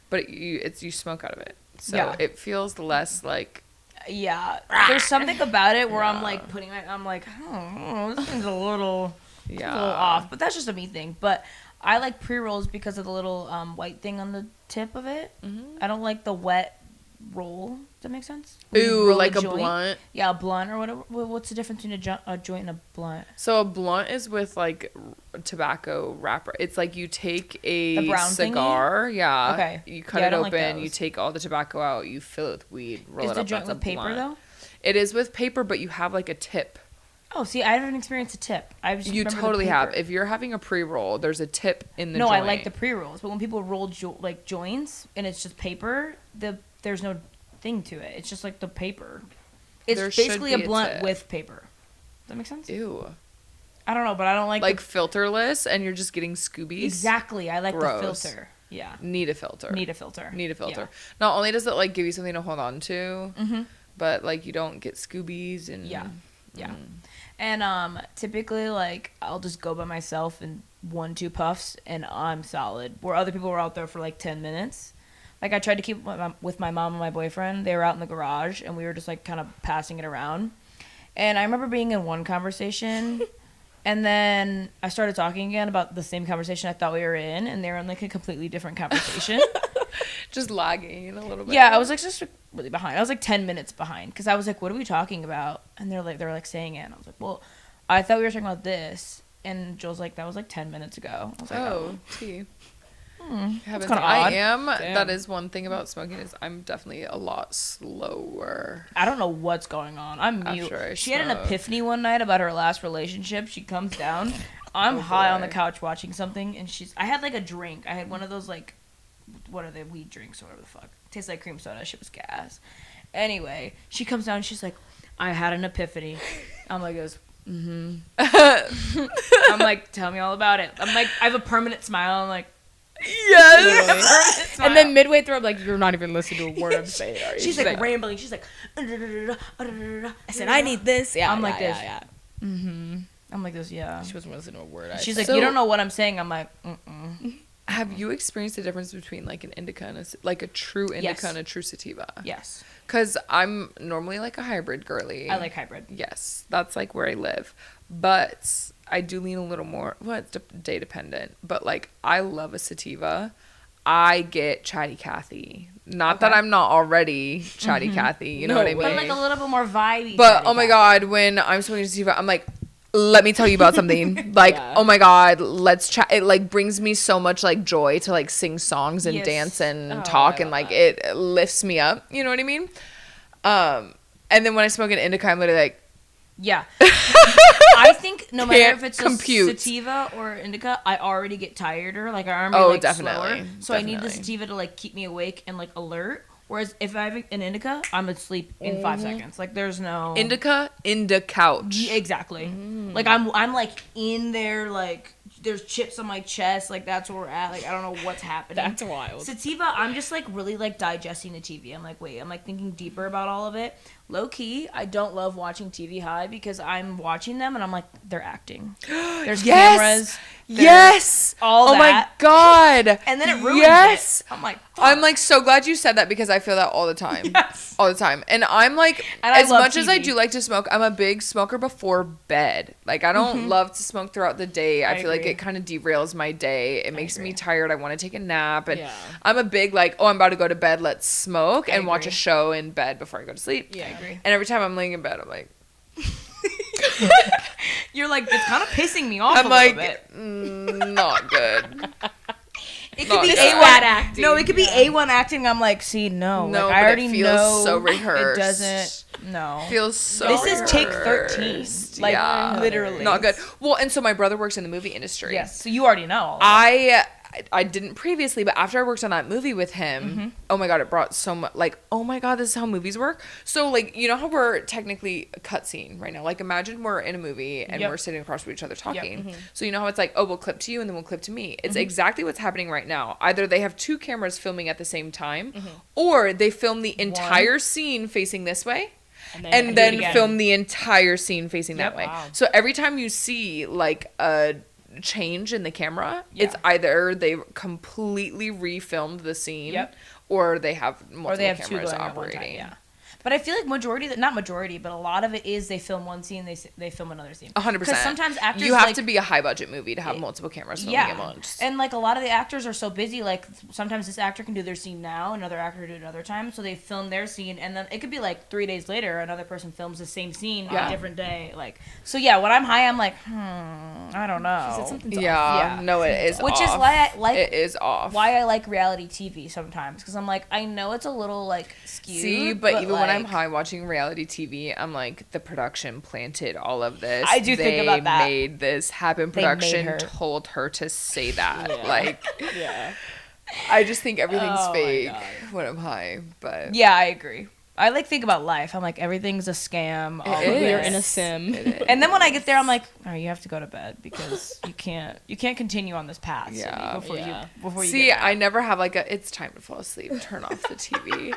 but you smoke out of it. So Yeah. it feels less like. Yeah, there's something about it where I'm like I'm like, oh, this thing's a little Yeah. off, but that's just a me thing. But I like pre-rolls because of the little white thing on the tip of it. I don't like the wet roll. Does that make sense? When you Ooh, roll like a joint. blunt. Yeah, a blunt or whatever. What's the difference between a joint and a blunt? So a blunt is with like tobacco wrapper. It's like you take a The brown thingy? cigar, yeah. Okay. You cut Yeah, I it don't like open, you those. take all the tobacco out, you fill it with weed, roll Is it the up. joint That's a with paper blunt. though? It is with paper, but you have like a tip. Oh, see, I haven't experienced a tip. I just You remember the totally have. paper. If you're having a pre-roll, there's a tip in the No, joint. I like the pre-rolls, but when people roll like joints and it's just paper, there's no thing to it. It's just like the paper. It's There should basically a be a blunt tip. with paper. Does that make sense? Ew. I don't know, but I don't like Like filterless, and you're just getting Scoobies. exactly. I like Gross. the filter. Yeah, Need a filter. need a filter. Need a filter. Not only does it like give you something to hold on to, but like you don't get Scoobies and Yeah. And typically, like, I'll just go by myself in 1-2 puffs, and I'm solid. Where other people were out there for like 10 minutes. Like, I tried to keep with my mom and my boyfriend. They were out in the garage, and we were just, like, kind of passing it around. And I remember being in one conversation, and then I started talking again about the same conversation I thought we were in, and they were in, like, a completely different conversation. Just lagging a little bit. Yeah, I was, like, just really behind. I was, like, 10 minutes behind, because I was like, what are we talking about? And they were, like, saying it, and I was like, well, I thought we were talking about this. And Joel's like, that was, like, 10 minutes ago. I was like, oh. Tea. That's kind of odd. That is one thing about smoking is I'm definitely a lot slower. I don't know what's going on. I'm mute. She had an epiphany one night about her last relationship. She comes down. I'm high on the couch watching something, and I had, like, a drink. I had one of those, like, what are they, weed drinks or whatever the fuck. Tastes like cream soda. Shit was gas. Anyway, she comes down, and she's like, I had an epiphany. I'm like, I'm like, tell me all about it. I'm like, I have a permanent smile. I'm like, yes. And then midway through, I'm like, you're not even listening to a word I'm saying. Are you? She's like rambling. She's like, I said, I need this. Yeah, I'm like this. Yeah. I'm like this. Yeah. She wasn't listening to a word. She's like, you don't know what I'm saying. I'm like, Have you experienced the difference between like an indica and a true indica and a true sativa? Yes. Because I'm normally like a hybrid girly. I like hybrid. Yes, that's like where I live. But I do lean a little more, well, it's day dependent. But like, I love a sativa. I get chatty Cathy. Not that I'm not already chatty Cathy, you know what I mean? But like a little bit more vibey. But oh my God, when I'm smoking sativa, I'm like, let me tell you about something. Like, oh my God, let's chat. It like brings me so much like joy to like sing songs and dance and talk, and like it lifts me up. You know what I mean? And then when I smoke an indica, I'm literally like, yeah. I think no matter if it's a sativa or indica, I already get tireder. Like, our arm like slower. So I need the sativa to like keep me awake and like alert. Whereas if I have an indica, I'm asleep in 5 seconds. Like, there's no indica in the couch. Yeah, exactly. Like, I'm like in there, like there's chips on my chest. Like, that's where we're at. Like, I don't know what's happening. That's wild. Sativa, I'm just like really like digesting the TV. I'm like, wait, I'm like thinking deeper about all of it. Low key, I don't love watching TV high because I'm watching them and I'm like, they're acting. There's cameras. Yes. All that. Oh my God. And then it ruins it. I'm like, fuck. I'm like so glad you said that because I feel that all the time. Yes. All the time. And I'm like, as much as I do like to smoke, I'm a big smoker before bed. Like, I don't love to smoke throughout the day. I feel like it kind of derails my day. It makes me tired. I want to take a nap. And I'm a big like, oh, I'm about to go to bed. Let's smoke and watch a show in bed before I go to sleep. Yeah, I agree. And every time I'm laying in bed, I'm like, you're like, it's kind of pissing me off. I'm a like, bit. Not good. It could be A1 acting. No, it could be A1 acting. I'm like, see, no. No, like, I already feels know. So rehearsed. It doesn't. No. Feels so This rehearsed. is take 13. Like, literally. Not good. Well, and so my brother works in the movie industry. Yes. So you already know. I didn't previously, but after I worked on that movie with him, oh my God, it brought so much, like, oh my God, this is how movies work. So, like, you know how we're technically a cutscene right now? Like, imagine we're in a movie and we're sitting across from each other talking. So, you know how it's like, oh, we'll clip to you and then we'll clip to me. It's exactly what's happening right now. Either they have two cameras filming at the same time, or they film the entire scene facing this way. And then film the entire scene facing that way. Wow. So every time you see, like, a change in the camera, it's either they completely refilmed the scene or they have multiple cameras operating. But I feel like not majority, but a lot of it is they film one scene, they film another scene. 100%. Because sometimes actors, you have to be a high budget movie to have multiple cameras filming at once. And like a lot of the actors are so busy, like sometimes this actor can do their scene now, another actor do it another time, so they film their scene, and then it could be like 3 days later, another person films the same scene on a different day. Like, so yeah, when I'm high, I'm like, I don't know. Something's off. No, it is Which off. is why I like it is off. Why I like reality TV sometimes, because I'm like, I know it's a little like skewed. See, but even when I'm high watching reality TV, I'm like, the production planted all of this. I do think about that. They made this happen. Production told her to say that. Like, I just think everything's fake when I'm high. But yeah, I agree. I like think about life. I'm like, everything's a scam. You're in a sim. And then when I get there, I'm like, oh, you have to go to bed because you can't continue on this path. Yeah. Before you see, I never have like it's time to fall asleep. Turn off the TV.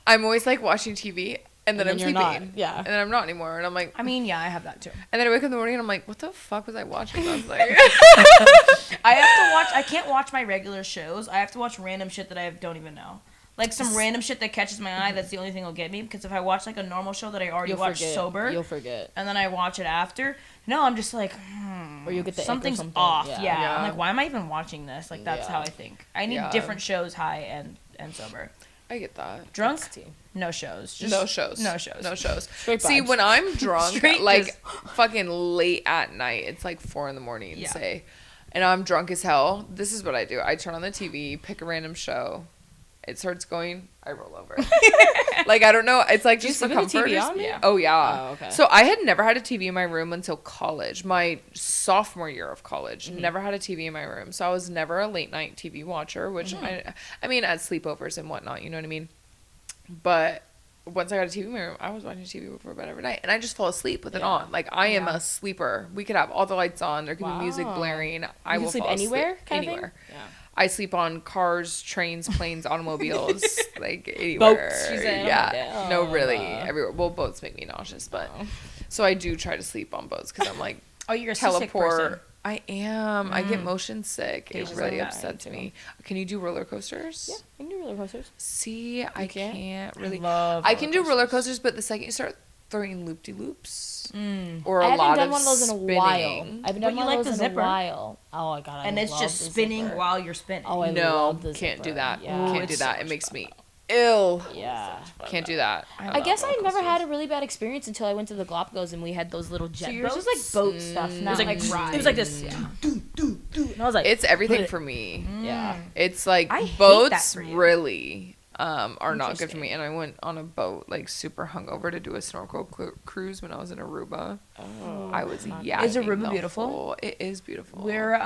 I'm always like watching TV. And then I'm sleeping. And then I'm not anymore. And I'm like... I mean, yeah, I have that too. And then I wake up in the morning and I'm like, what the fuck was I watching last night? I can't watch my regular shows. I have to watch random shit that I don't even know. Like some random shit that catches my eye, that's the only thing that'll get me. Because if I watch like a normal show that I already watched sober, you'll forget, and then I watch it after. No, I'm just like, or you'll get the something's something. off. Yeah. I'm like, why am I even watching this? Like that's how I think. I need different shows, high and sober. I get that. Drunk? No shows. Just no shows. No shows. No shows. See, when I'm drunk, like fucking late at night, it's like 4 a.m, say, and I'm drunk as hell. This is what I do. I turn on the TV, pick a random show. It starts going, I roll over. Like, I don't know. It's like just for comfort. Yeah. Oh, yeah. Oh, okay. So I had never had a TV in my room until college. My sophomore year of college. Never had a TV in my room. So I was never a late night TV watcher, which I mean, at sleepovers and whatnot, you know what I mean? But once I got a TV in my room, I was watching TV before bed every night. And I just fall asleep with it on. Like, I am a sleeper. We could have all the lights on. There could be music blaring. I will sleep fall anywhere? asleep Anywhere? Yeah. I sleep on cars, trains, planes, automobiles, like anywhere. Boats. She's saying, yeah. No, really. Everywhere. Well, boats make me nauseous, but so I do try to sleep on boats because I'm like, you're a teleport. sick person. I am. I get motion sick. It really upsets me. Can you do roller coasters? Yeah, I can do roller coasters. See, I can't really. I can do roller coasters, but the second you start throwing loop-de-loops or I a lot haven't done of one of those in a spinning. while. I haven't done one of those in a while. Oh my god! And it's just spinning while you're spinning. Oh, I No, love the can't do zipper. that. Yeah. Can't do that. It makes me ill. Yeah. Can't do that. I guess I never had a really bad experience until I went to the Galapagos and we had those little jet boats. It was like boat stuff. It Not was like like rides. It was like this. And I was like, It's everything for me. Yeah. It's like I hate that boats for you. really are not good for me. And I went on a boat like super hungover to do a snorkel cruise when I was in Aruba. Oh, I was yakking. Is Aruba beautiful? It is beautiful. We're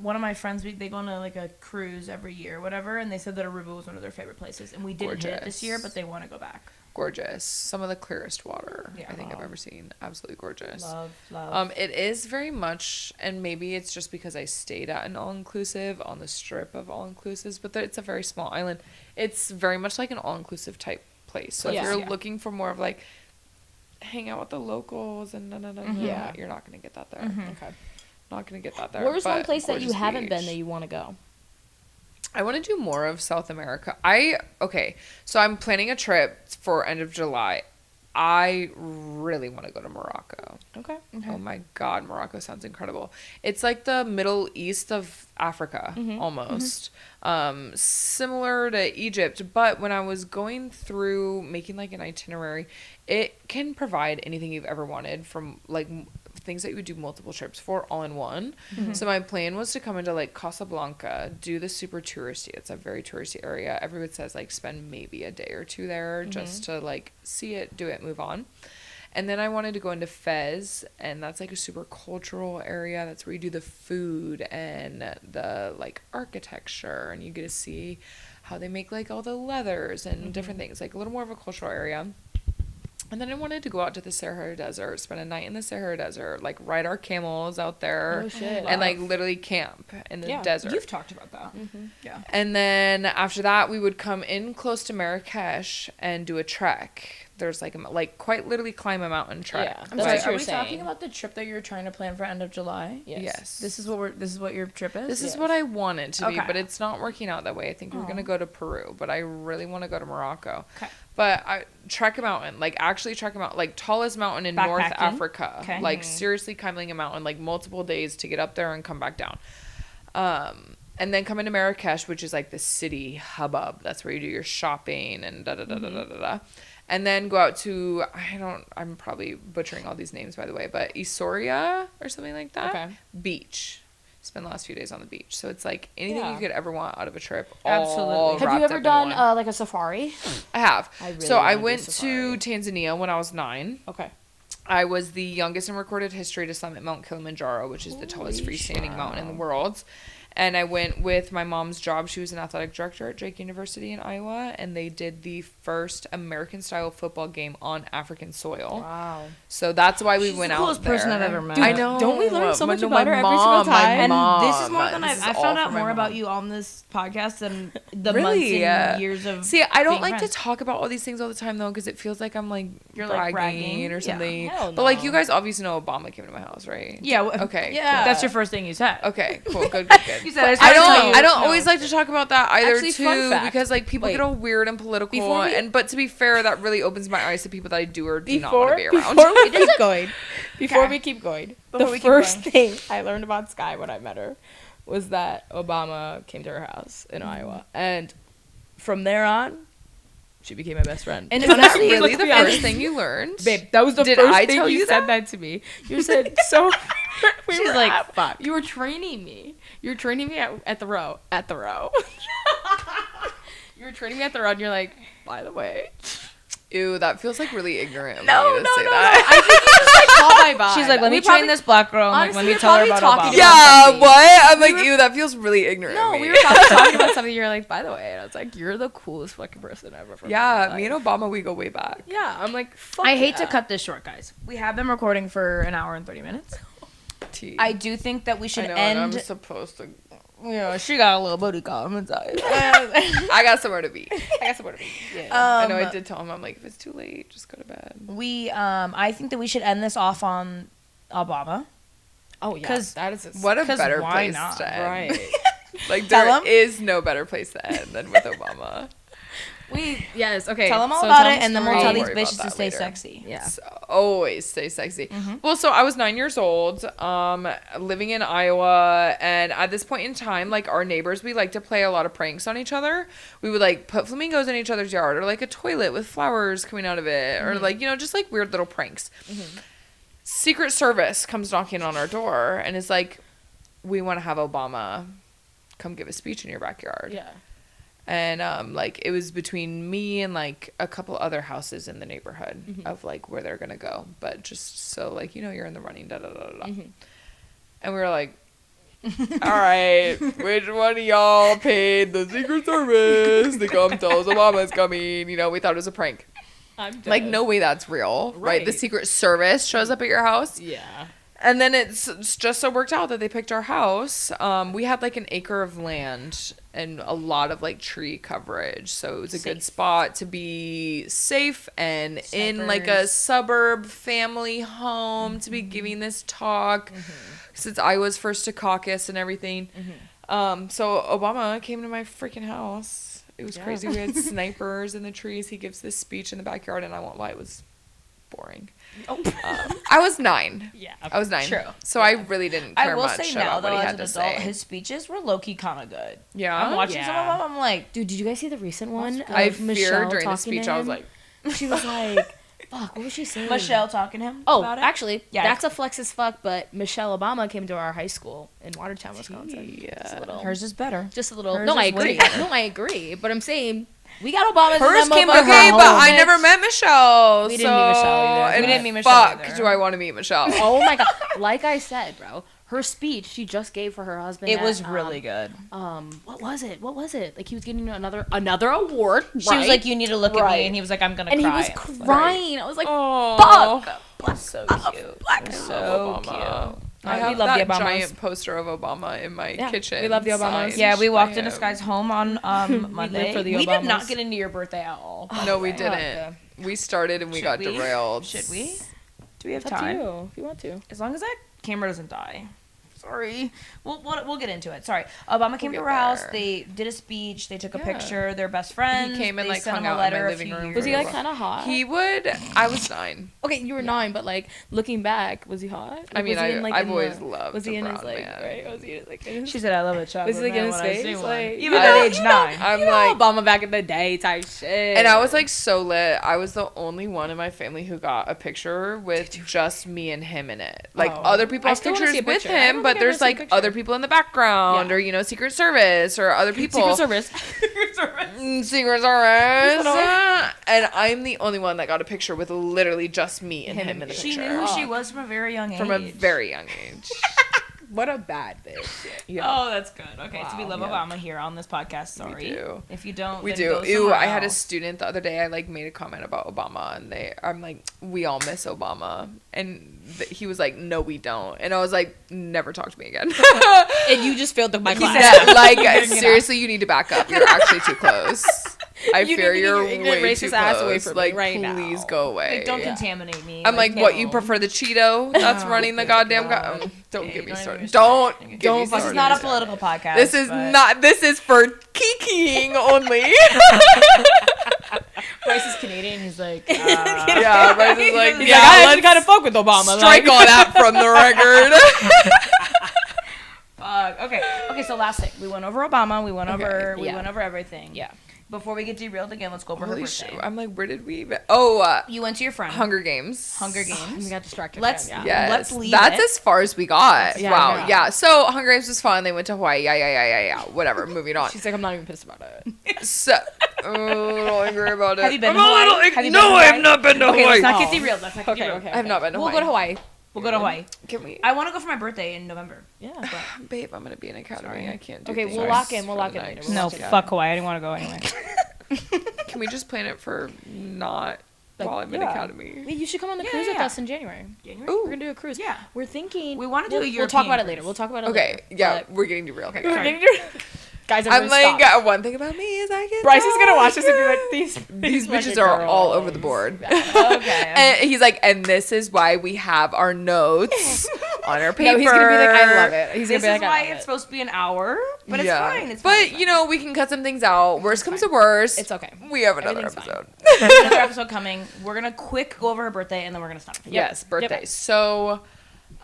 one of my friends, they go on like a cruise every year or whatever, and they said that Aruba was one of their favorite places, and we didn't hit it this year, but they want to go back. Gorgeous. Some of the clearest water I think I've ever seen. Absolutely gorgeous. Love. It is very much, and maybe it's just because I stayed at an all-inclusive on the strip of all-inclusives, but it's a very small island. It's very much like an all-inclusive type place. So if you're looking for more of like hang out with the locals and you're not going to get that there. Okay. Not going to get that there. Where's one but place that you gorgeous haven't beach. been that you want to go? I want to do more of South America. So I'm planning a trip for end of July. I really want to go to Morocco. Okay. Oh my God, Morocco sounds incredible. It's like the Middle East of Africa, almost. Similar to Egypt, but when I was going through making like an itinerary, it can provide anything you've ever wanted, from like things that you would do multiple trips for all in one. So my plan was to come into like Casablanca, do the super touristy. It's a very touristy area. Everyone says like spend maybe a day or two there just to like see it, do it, move on. And then I wanted to go into Fez, and that's like a super cultural area. That's where you do the food and the like architecture, and you get to see how they make like all the leathers and different things, like a little more of a cultural area. And then I wanted to go out to the Sahara Desert, spend a night in the Sahara Desert, like ride our camels out there, and like literally camp in the desert. You've talked about that. Yeah. And then after that, we would come in close to Marrakesh and do a trek. There's like quite literally climb a mountain trek. Yeah, I'm that's sorry, what are you're we saying. talking about the trip that you're trying to plan for end of July? Yes. This is what your trip is? This is what I want it to be, Okay. but it's not working out that way. I think we're going to go to Peru, but I really want to go to Morocco. Okay. But I trek a mountain, like actually trek a mountain, like tallest mountain in North Backpacking? Africa. Okay. Like seriously climbing a mountain, like multiple days to get up there and come back down. And then come into Marrakesh, which is like the city hubbub. That's where you do your shopping and da-da-da-da-da-da-da. And then go out to, I'm probably butchering all these names, by the way, but Isoria or something like that. Okay. Beach. Spend the last few days on the beach. So it's like anything Yeah. you could ever want out of a trip. Absolutely. all Have you wrapped ever up in done one. like a safari? I have. I really so I wanna do went safari. to Tanzania when I was 9. Okay. I was the youngest in recorded history to summit Mount Kilimanjaro, which is the tallest freestanding mountain in the world. And I went with my mom's job. She was an athletic director at Drake University in Iowa, and they did the first American-style football game on African soil. Wow. So that's why we went the out coolest there. person I've ever met. Dude, I know. don't we learn so much No, about her my every mom, single time? My And mom. this is more than This is I all found out from my more mom. about you on this podcast than the Really? months and years of. See, I don't being like friends. to talk about all these things all the time, though, because it feels like I'm like You're, like, bragging bragging. or Yeah. something. Hell But like no. you guys obviously know Obama came to my house, right? Yeah. Okay. Yeah. Cool. That's your first thing you said. Okay. Cool. Good. Good. Good. You said I don't always like to talk about that either. Actually, too, fun fact. because like people get all weird and political. But to be fair, that really opens my eyes to people that I do or do not want to be around. Before we keep going, the first thing I learned about Skye when I met her was that Obama came to her house in Iowa, and from there on, she became my best friend. And is that really the first thing you learned? Babe, that was the Did first I thing tell you said that to me. You said, so She's like, fuck. You were training me. You were training me at the row. At the row. You were training me at the row, and you're like, by the way. Ew, that feels like really ignorant. No. I think you just like caught my vibe. She's like, let me train this black girl. And, honestly, let me tell her about Obama. Yeah, what? I'm like, ew, that feels really ignorant. No, of me. we were talking about something. You're like, by the way, and I was like, you're the coolest fucking person ever. Yeah, me and Obama, we go way back. Yeah, I'm like, fuck. I hate to cut this short, guys. We have been recording for an hour and 30 minutes. I do think that we should end. I'm supposed to. Yeah, she got a little booty call. I'm inside. I got somewhere to be. Yeah. I know I did tell him, I'm like, if it's too late, just go to bed. I think that we should end this off on Obama. Oh yeah, because that is what a better why place not? to end. Right. Like there is no better place to end than with Obama. Okay. Tell them all so about tell it, and then we'll I'll tell these worry about bitches to that stay later. sexy. Yeah. So, always stay sexy. Well, so I was 9 years old, living in Iowa, and at this point in time, like our neighbors, we like to play a lot of pranks on each other. We would like put flamingos in each other's yard, or like a toilet with flowers coming out of it, or like, you know, just like weird little pranks. Secret Service comes knocking on our door and is like, we want to have Obama come give a speech in your backyard. Yeah. And like it was between me and like a couple other houses in the neighborhood of like where they're gonna go, but just so like, you know, you're in the running, da da da da. And we were like, all right, which one of y'all paid the Secret Service to come tell us Obama's coming? You know, we thought it was a prank. I'm dead. Like, no way that's real, right? The Secret Service shows up at your house. Yeah. And then it's just so worked out that they picked our house. We had like an acre of land and a lot of like tree coverage. So it was a good spot to be safe and in like a suburb family home to be giving this talk. Since I was first to caucus and everything. So Obama came to my freaking house. It was crazy. We had snipers in the trees. He gives this speech in the backyard, and I won't lie, it was boring. I was 9. Yeah. I was 9. True. So I really didn't care I will much say now, about what though, he as had an to adult, say. his speeches were low-key kind of good. Yeah. I'm watching some of them, I'm like, Dude, did you guys see the recent one? I Michelle feared during the talking speech, to I was him? like, She was like, fuck, what was she saying? Michelle talking to him Oh, about it. actually, Yeah. that's a flex as fuck, but Michelle Obama came to our high school in Watertown, Wisconsin. Just a little. Hers is better. Just a little. Hers No, I is way agree. better. No, I agree. But I'm saying, we got Obama's Hers in that came to motherfucker. her okay, but home. I never met Michelle. We didn't meet Michelle either. And We didn't meet Michelle fuck, either. do I want to meet Michelle? Oh my god. Like I said, bro, her speech she just gave for her husband. It was really good. What was it? Like he was getting another award. She was like, you need to look at me, and he was like, I'm gonna and cry. he was crying. I was like, Oh, fuck. So cute. So cute. I We have love the that Obamas. giant poster of Obama in my kitchen. we love the Obamas. signed Yeah, we walked by into him. Skye's home on Monday. for the We did not Obamas. get into your birthday at all. No, we didn't. We started and we got derailed. Should we? Do we have Up to time? you if you want to. As long as that camera doesn't die. Sorry. We'll get into it. Sorry. Obama came to get our house. there. They did a speech. They took a Yeah. picture. They're best friends. He came and They like sent hung him a out in letter my a living few room. years Was he like ago. kind of hot? He would. I was 9. Okay, you were 9, but like looking back, was he hot? I mean, Was he in, like, I've in always the- loved. Was he a in his broad like man. right? Was he like in his, She said, "I love a chocolate." was he like in man his when I see face? one." Like Even I- at age 9. I'm like, Obama back in the day type shit. and I was like so lit. I was the only one in my family who got a picture with just me and him in it. Like Oh. other people I have still wanna pictures see a with picture. I him, don't but think I've there's ever seen a like picture. other people in the background, Yeah. or you know, Secret Service or other people. Secret Service. Secret Service. And I'm the only one that got a picture with literally just me and him in the She picture. knew who she was from a very young age. From a very young age. What a bad bitch. Yeah. Oh, that's good. Okay, so we Wow. love Obama here on this podcast. Sorry. We do. If you don't, We then do. go Ew, somewhere I had a else. student the other day, I like made a comment about Obama and I'm like, we all miss Obama. And he was like, no, we don't. And I was like, never talk to me again. And you just failed my class. Yeah, like seriously, you need to back up. You're actually too close. I fear you're ignorant, way racist too ass close. away from me like, right now. please go away. Like, don't contaminate me. I'm like, what? You no. prefer the Cheeto that's running the goddamn? Don't Okay, get me don't started. even Don't get me This started. is not a political podcast. This is not. This is for kikiing only. Bryce is Canadian. He's like, Yeah, Bryce is like, He's yeah, like, I let's kind of fuck with Obama. strike all that from the record. Okay. So last thing, we went over Obama. We went over. We yeah. went over everything. Yeah. Before we get derailed again, let's go over her Holy birthday. shit! I'm like, where did we even? Oh, You went to your friend. Hunger Games. Hunger Games. We got distracted. Let's- again, Yes, Let's leave that's it. as far as we got. Yeah, Wow, yeah. yeah. So Hunger Games was fun. They went to Hawaii. Yeah. Whatever. Moving on. She's like, I'm not even pissed about it. So, don't agree about it. Have you been I'm to Hawaii? a little, Have you been no, to I have Hawaii? not been to Okay, Hawaii. let's not get derailed. Let's not get derailed. I have not been to We'll Hawaii. go to Hawaii. We'll go to Hawaii. Can we? I want to go for my birthday in November. Yeah. Babe, I'm gonna be in academy. Sorry. I can't do Okay, things we'll lock in. for We'll lock the in night. later. We'll No, lock it. fuck Hawaii. I didn't want to go anyway. Can we just plan it for not while I'm in yeah. academy? Wait, you should come on the cruise with us in January. Ooh. We're gonna do a cruise. Yeah. We're thinking. We wanna do a We'll talk European about it cruise. later. We'll talk about it Okay, later. yeah, but- we're getting derailed. Okay, We're sorry. getting Guys, I'm like, one thing about me is I get. Bryce is gonna watch this and be like, These fucking bitches are all girls. over the board. Okay. And he's like, and this is why we have our notes on our paper. No, he's gonna be like, I love it. He's This gonna is be like, why I love it's it. supposed to be an hour, but it's fine. It's but fine. you know, we can cut some things out. Worst comes to worst. It's okay. We have another Everything's fine. episode. another episode coming. We're gonna quick go over her birthday and then we're gonna stop. Yes, birthday. So,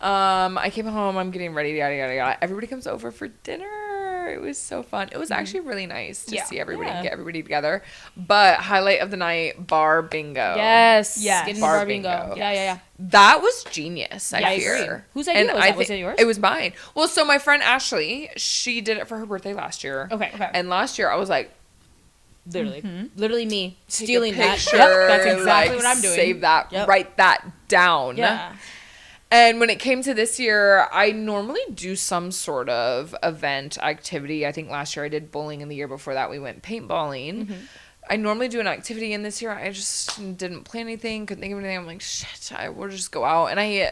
I came home. I'm getting ready. Yada yada yada. Everybody comes over for dinner. It was so fun. It was actually really nice to see everybody and get everybody together. But highlight of the night, bar bingo. Yes. Yes. Getting Bar bar bingo. bingo. Yeah. That was genius. I Yeah, I agree. fear. Whose idea was that? Was thi- it yours? It was mine. Well, so my friend Ashley, she did it for her birthday last year. Okay. And last year I was like, Literally me take stealing a that. picture, That's exactly like, what I'm doing. Save that, Yep. write that down. Yeah. And when it came to this year, I normally do some sort of event activity. I think last year I did bowling, and the year before that we went paintballing. I normally do an activity, and this year I just didn't plan anything, couldn't think of anything. I'm like, shit, I will just go out. And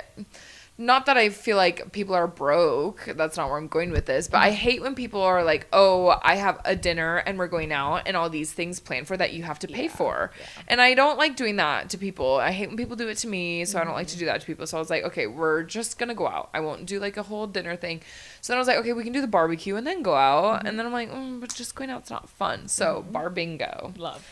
not that I feel like people are broke. That's not where I'm going with this. But I hate when people are like, oh, I have a dinner and we're going out and all these things planned for that you have to pay for. And I don't like doing that to people. I hate when people do it to me. So I don't like to do that to people. So I was like, okay, we're just going to go out. I won't do like a whole dinner thing. So then I was like, okay, we can do the barbecue and then go out. And then I'm like, but just going out's not fun. So bar bingo. Love.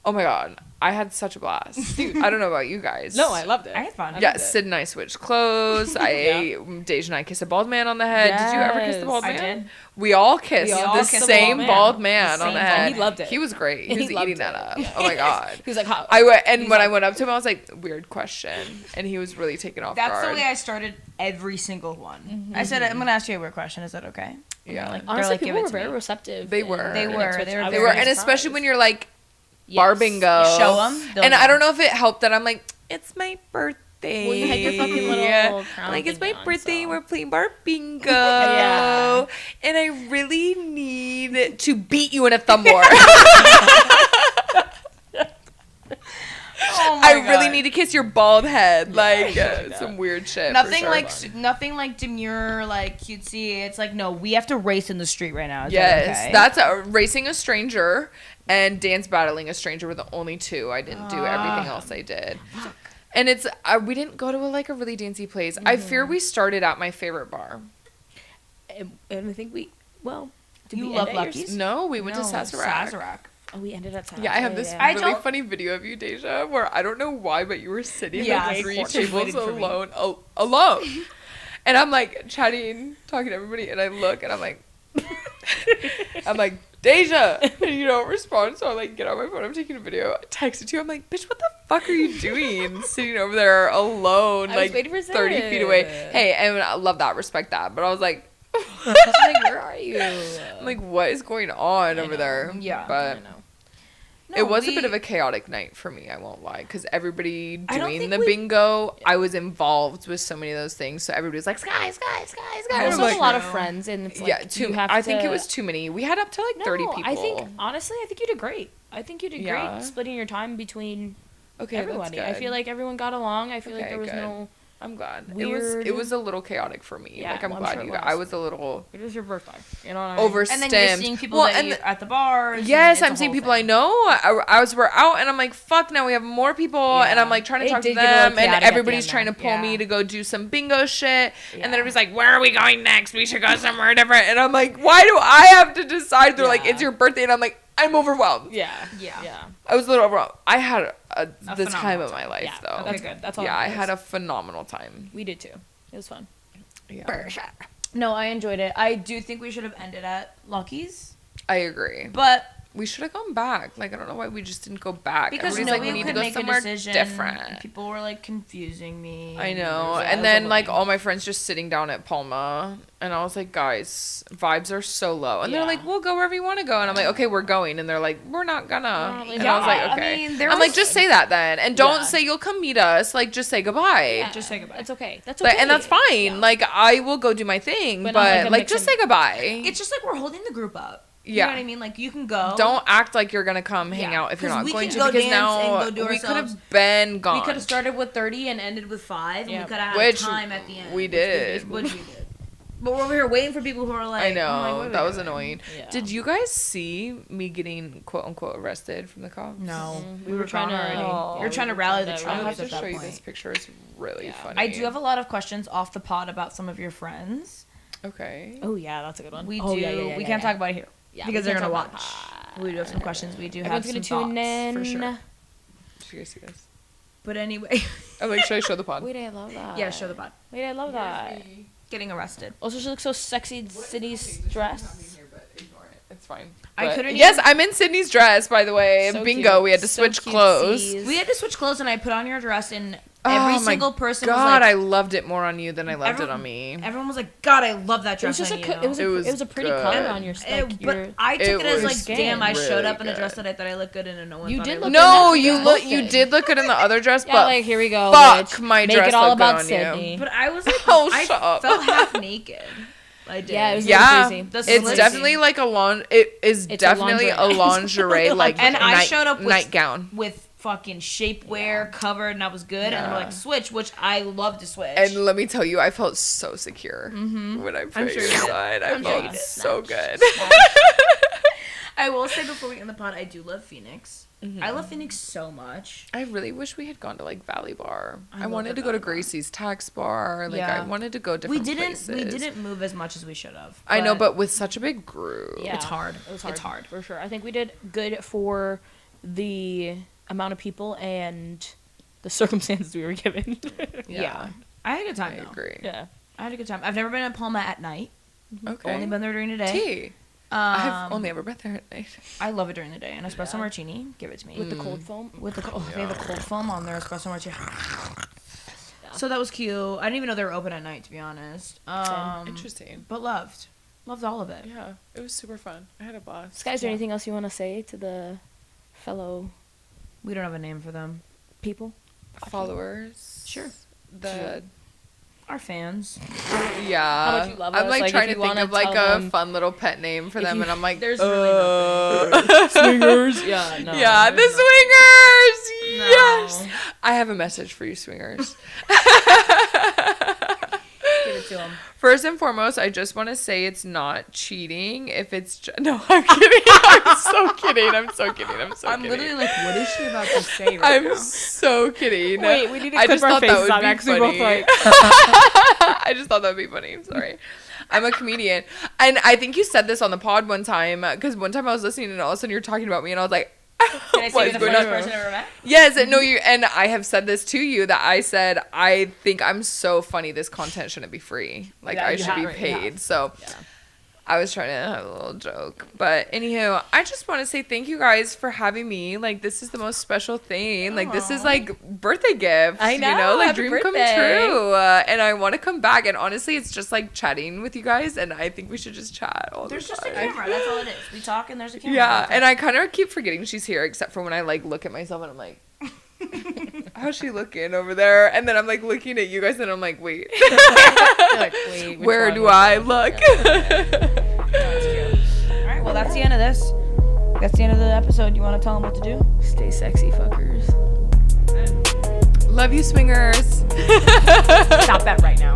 Oh my God. I had such a blast. Dude, I don't know about you guys. No, I loved it. I had fun. Yeah, Sid and I switched clothes. Deja and I kissed a bald man on the head. Did you ever kiss the bald I man? did. We all kissed We all the kissed the same bald bald man. man on the same head. bald He loved it. He was great. He He was loved eating that up. it. Oh my God. He was like, how? When I went up to him, I was like, weird question. And he was really taken off That's guard. the way I started every single one. I said, I'm gonna ask you a weird question. Is that okay? Yeah. Like, they're Honestly, like, give people it were to me. very receptive. They were. They were. They They were. They very were, and surprised. especially when you're like, bar bingo. Show them. And I don't know if it helped that I'm like, it's my birthday. Well, you had your fucking little crown like, it's thing my on, birthday. so. We're playing bar bingo. Yeah. And I really need to beat you in a thumb war. Oh my I really God. need to kiss your bald head. Like, some weird shit. for Nothing sure. nothing like demure, like cutesy. It's like, no, we have to race in the street right now. Is Yes, that okay? that's racing a stranger and dance battling a stranger were the only two. I didn't do everything else I did. And it's we didn't go to a really dancey place. I fear we started at my favorite bar. And I think did You we love end at Lucky's? No, we went to Sazerac. Oh, we ended at Sazerac. Yeah, I have this I really don't- funny video of you, Deja, where I don't know why, but you were sitting Yeah, like of 3 course, tables waiting for me. alone. And I'm like chatting, talking to everybody, and I look and I'm like, Deja, and you don't respond. So I like get on my phone, I'm taking a video, I text it to you. I'm like, bitch, what the fuck are you doing? Sitting over there alone, I was like waiting for 30 feet away. Sid. Hey, and I love that, respect that. But I was like, I was like, where are you? I'm like, what is going on over there? Yeah. But I know. it was a bit of a chaotic night for me, I won't lie, because everybody I don't doing think the bingo, I was involved with so many of those things, so everybody was like, Skye. I I'm also like, have a lot of friends, and it's like, yeah, I think it was too many. We had up to like 30 people. I think honestly, I think you did great. I think you did Yeah. great splitting your time between okay, everybody. That's I good. feel like everyone got along. I feel like Okay, there was good. no I'm glad. Weird. It was a little chaotic for me. Yeah, like I'm well, glad sure you it guys. was. I was a little It was your birthday. You know what I mean? overstimmed. And then you're seeing people at the bars. Yes, I'm seeing people I know. We're out, and I'm like, fuck. Now we have more people, and I'm like trying to talk to them, and everybody's trying to pull me to go do some bingo shit, and then everybody's like, where are we going next? We should go somewhere different. And I'm like, why do I have to decide? They're like, it's your birthday, and I'm like, I'm overwhelmed. Yeah. I was a little overwhelmed. I had the time of my life, Yeah, though. that's good. That's all. Yeah, I had a phenomenal time. We did too. It was fun. Yeah, For sure. No, I enjoyed it. I do think we should have ended at Lucky's, I agree. but We should have gone back. Like, I don't know why we just didn't go back. because Everybody's like, we need to go somewhere different. People were like confusing me. I know. Yeah, And then, like, all my friends just sitting down at Palma. And I was like, guys, vibes are so low. And they're like, we'll go wherever you want to go. And I'm like, okay, we're going. And they're like, we're not gonna. And I was like, okay. I'm like, just say that then. And don't say you'll come meet us. Like, just say goodbye. Yeah, just say goodbye. It's okay. That's okay. And that's fine. Yeah. Like, I will go do my thing. But like just say goodbye. It's just like we're holding the group up. You Yeah. know what I mean? Like, you can go. Don't act like you're gonna come hang out if you're not going to, because now we could have been gone. We could have started with 30 and ended with 5, and we could have had time at the end. We did. Which we did. But we're over here waiting for people who are like, I know, oh, like, that was annoying. Yeah. Did you guys see me getting quote unquote arrested from the cops? No. We were trying to. We were trying to rally the I'll troops have to at that show you point. this picture. It's really funny. I do have a lot of questions off the pod about some of your friends. Okay. Oh yeah, that's a good one. We oh, do. Yeah, we can't talk about it here. Yeah, because we they're can't gonna talk watch. about We do have some questions. We do have Everyone's some gonna tune thoughts, in for sure. Should you guys see this? But anyway. I'm like, should I show the pod? Wait, I love that. Yeah, show the pod. Wait, I love that. Getting arrested. Also, she looks so sexy in Sydney's dress. It's fine. I But couldn't yes, even- I'm in Sydney's dress, by the way. So Bingo. cute. We had to So switch cutesies. clothes. We had to switch clothes, and I put on your dress, and Oh every my single person God, was like, I loved it more on you than I loved it Everyone- on me. everyone was like, God, I love that It was dress just on you. it was It was a pretty good. color on your But I took it as was like, damn, I showed really up in a dress good. that I thought I looked good in, and no one You thought did I look looked good. No, in you that look. dress. You did look good in the other dress, Yeah, but like here we go. fuck, bitch. my Make dress it all looked good about on you. Sydney. But I was like, Oh, I shut up. felt half naked. I did. Yeah, it was Yeah, crazy. The it's slits- definitely like it is It's a definitely a lingerie like And I showed up with- nightgown. with fucking shapewear covered, and I was good. And we're like, switch, which I love to switch. And let me tell you, I felt so secure when I put sure you you did. inside. I I'm sure you felt did. so good. I will say before we end the pod, I do love Phoenix. I love Phoenix so much. I really wish we had gone to like Valley Bar. I love wanted the to go to Valley Bar. Gracie's Tax Bar. Like I wanted to go different places. We didn't move as much as we should have. I know, but with such a big group. Yeah. It's hard. It was hard. It's hard. For sure. I think we did good for the amount of people and the circumstances we were given. Yeah. I had a good time. I though. agree. Yeah. I had a good time. I've never been at Palma at night. Okay. Only been there during the day. Tea. I've only ever been there at night. I love it during the day. An espresso martini, give it to me. With the cold foam. With the they have a cold foam on their espresso martini. So that was cute. I didn't even know they were open at night, to be honest. Interesting. But loved all of it. Yeah, it was super fun. I had a blast. Skye, is there anything else you want to say to the fellow We don't have a name for them. people? Followers. Sure. The Our fans. yeah. How much you love I'm us, like, like, trying if to you think wanna of like tell a them- fun little pet name for them, you- and I'm like, There's really nothing. Swingers. Yeah. No. yeah, the there's swingers. No. Yes. I have a message for you, swingers. Give it to them. First and foremost, I just want to say it's not cheating if it's no, I'm kidding. I'm so kidding. I'm so kidding. I'm so I'm kidding. literally like, what is she about to say right now? I'm so kidding. Wait, we need to I clip just our thought that faces would on be that 'cause we both funny. like- I just thought that would be funny. I'm sorry. I'm a comedian. And I think you said this on the pod one time, because one time I was listening and all of a sudden you're talking about me and I was like, Can I say what you're is the going first on? person I've ever met? Yes, and no, you and I have said this to you that I said I think I'm so funny. This content shouldn't be free. Like Yeah, I you should have- be you paid. have. So Yeah. I was trying to have a little joke, but anywho, I just want to say thank you guys for having me. Like this is the most special thing. Like this is like birthday gifts. I You know, know, like happy dream come birthday. true. And I want to come back. And honestly, it's just like chatting with you guys. And I think we should just chat all There's the just time. a camera. That's all it is. We talk and there's a camera. Yeah, and I kind of keep forgetting she's here, except for when I like look at myself and I'm like, how's she looking over there? And then I'm like looking at you guys and I'm like, wait, You're like, wait, which where one do was I it? look? That's cute. All right, well, that's the end of this. That's the end of the episode. You want to tell them what to do? Stay sexy, fuckers. Love you, swingers. Stop that right now.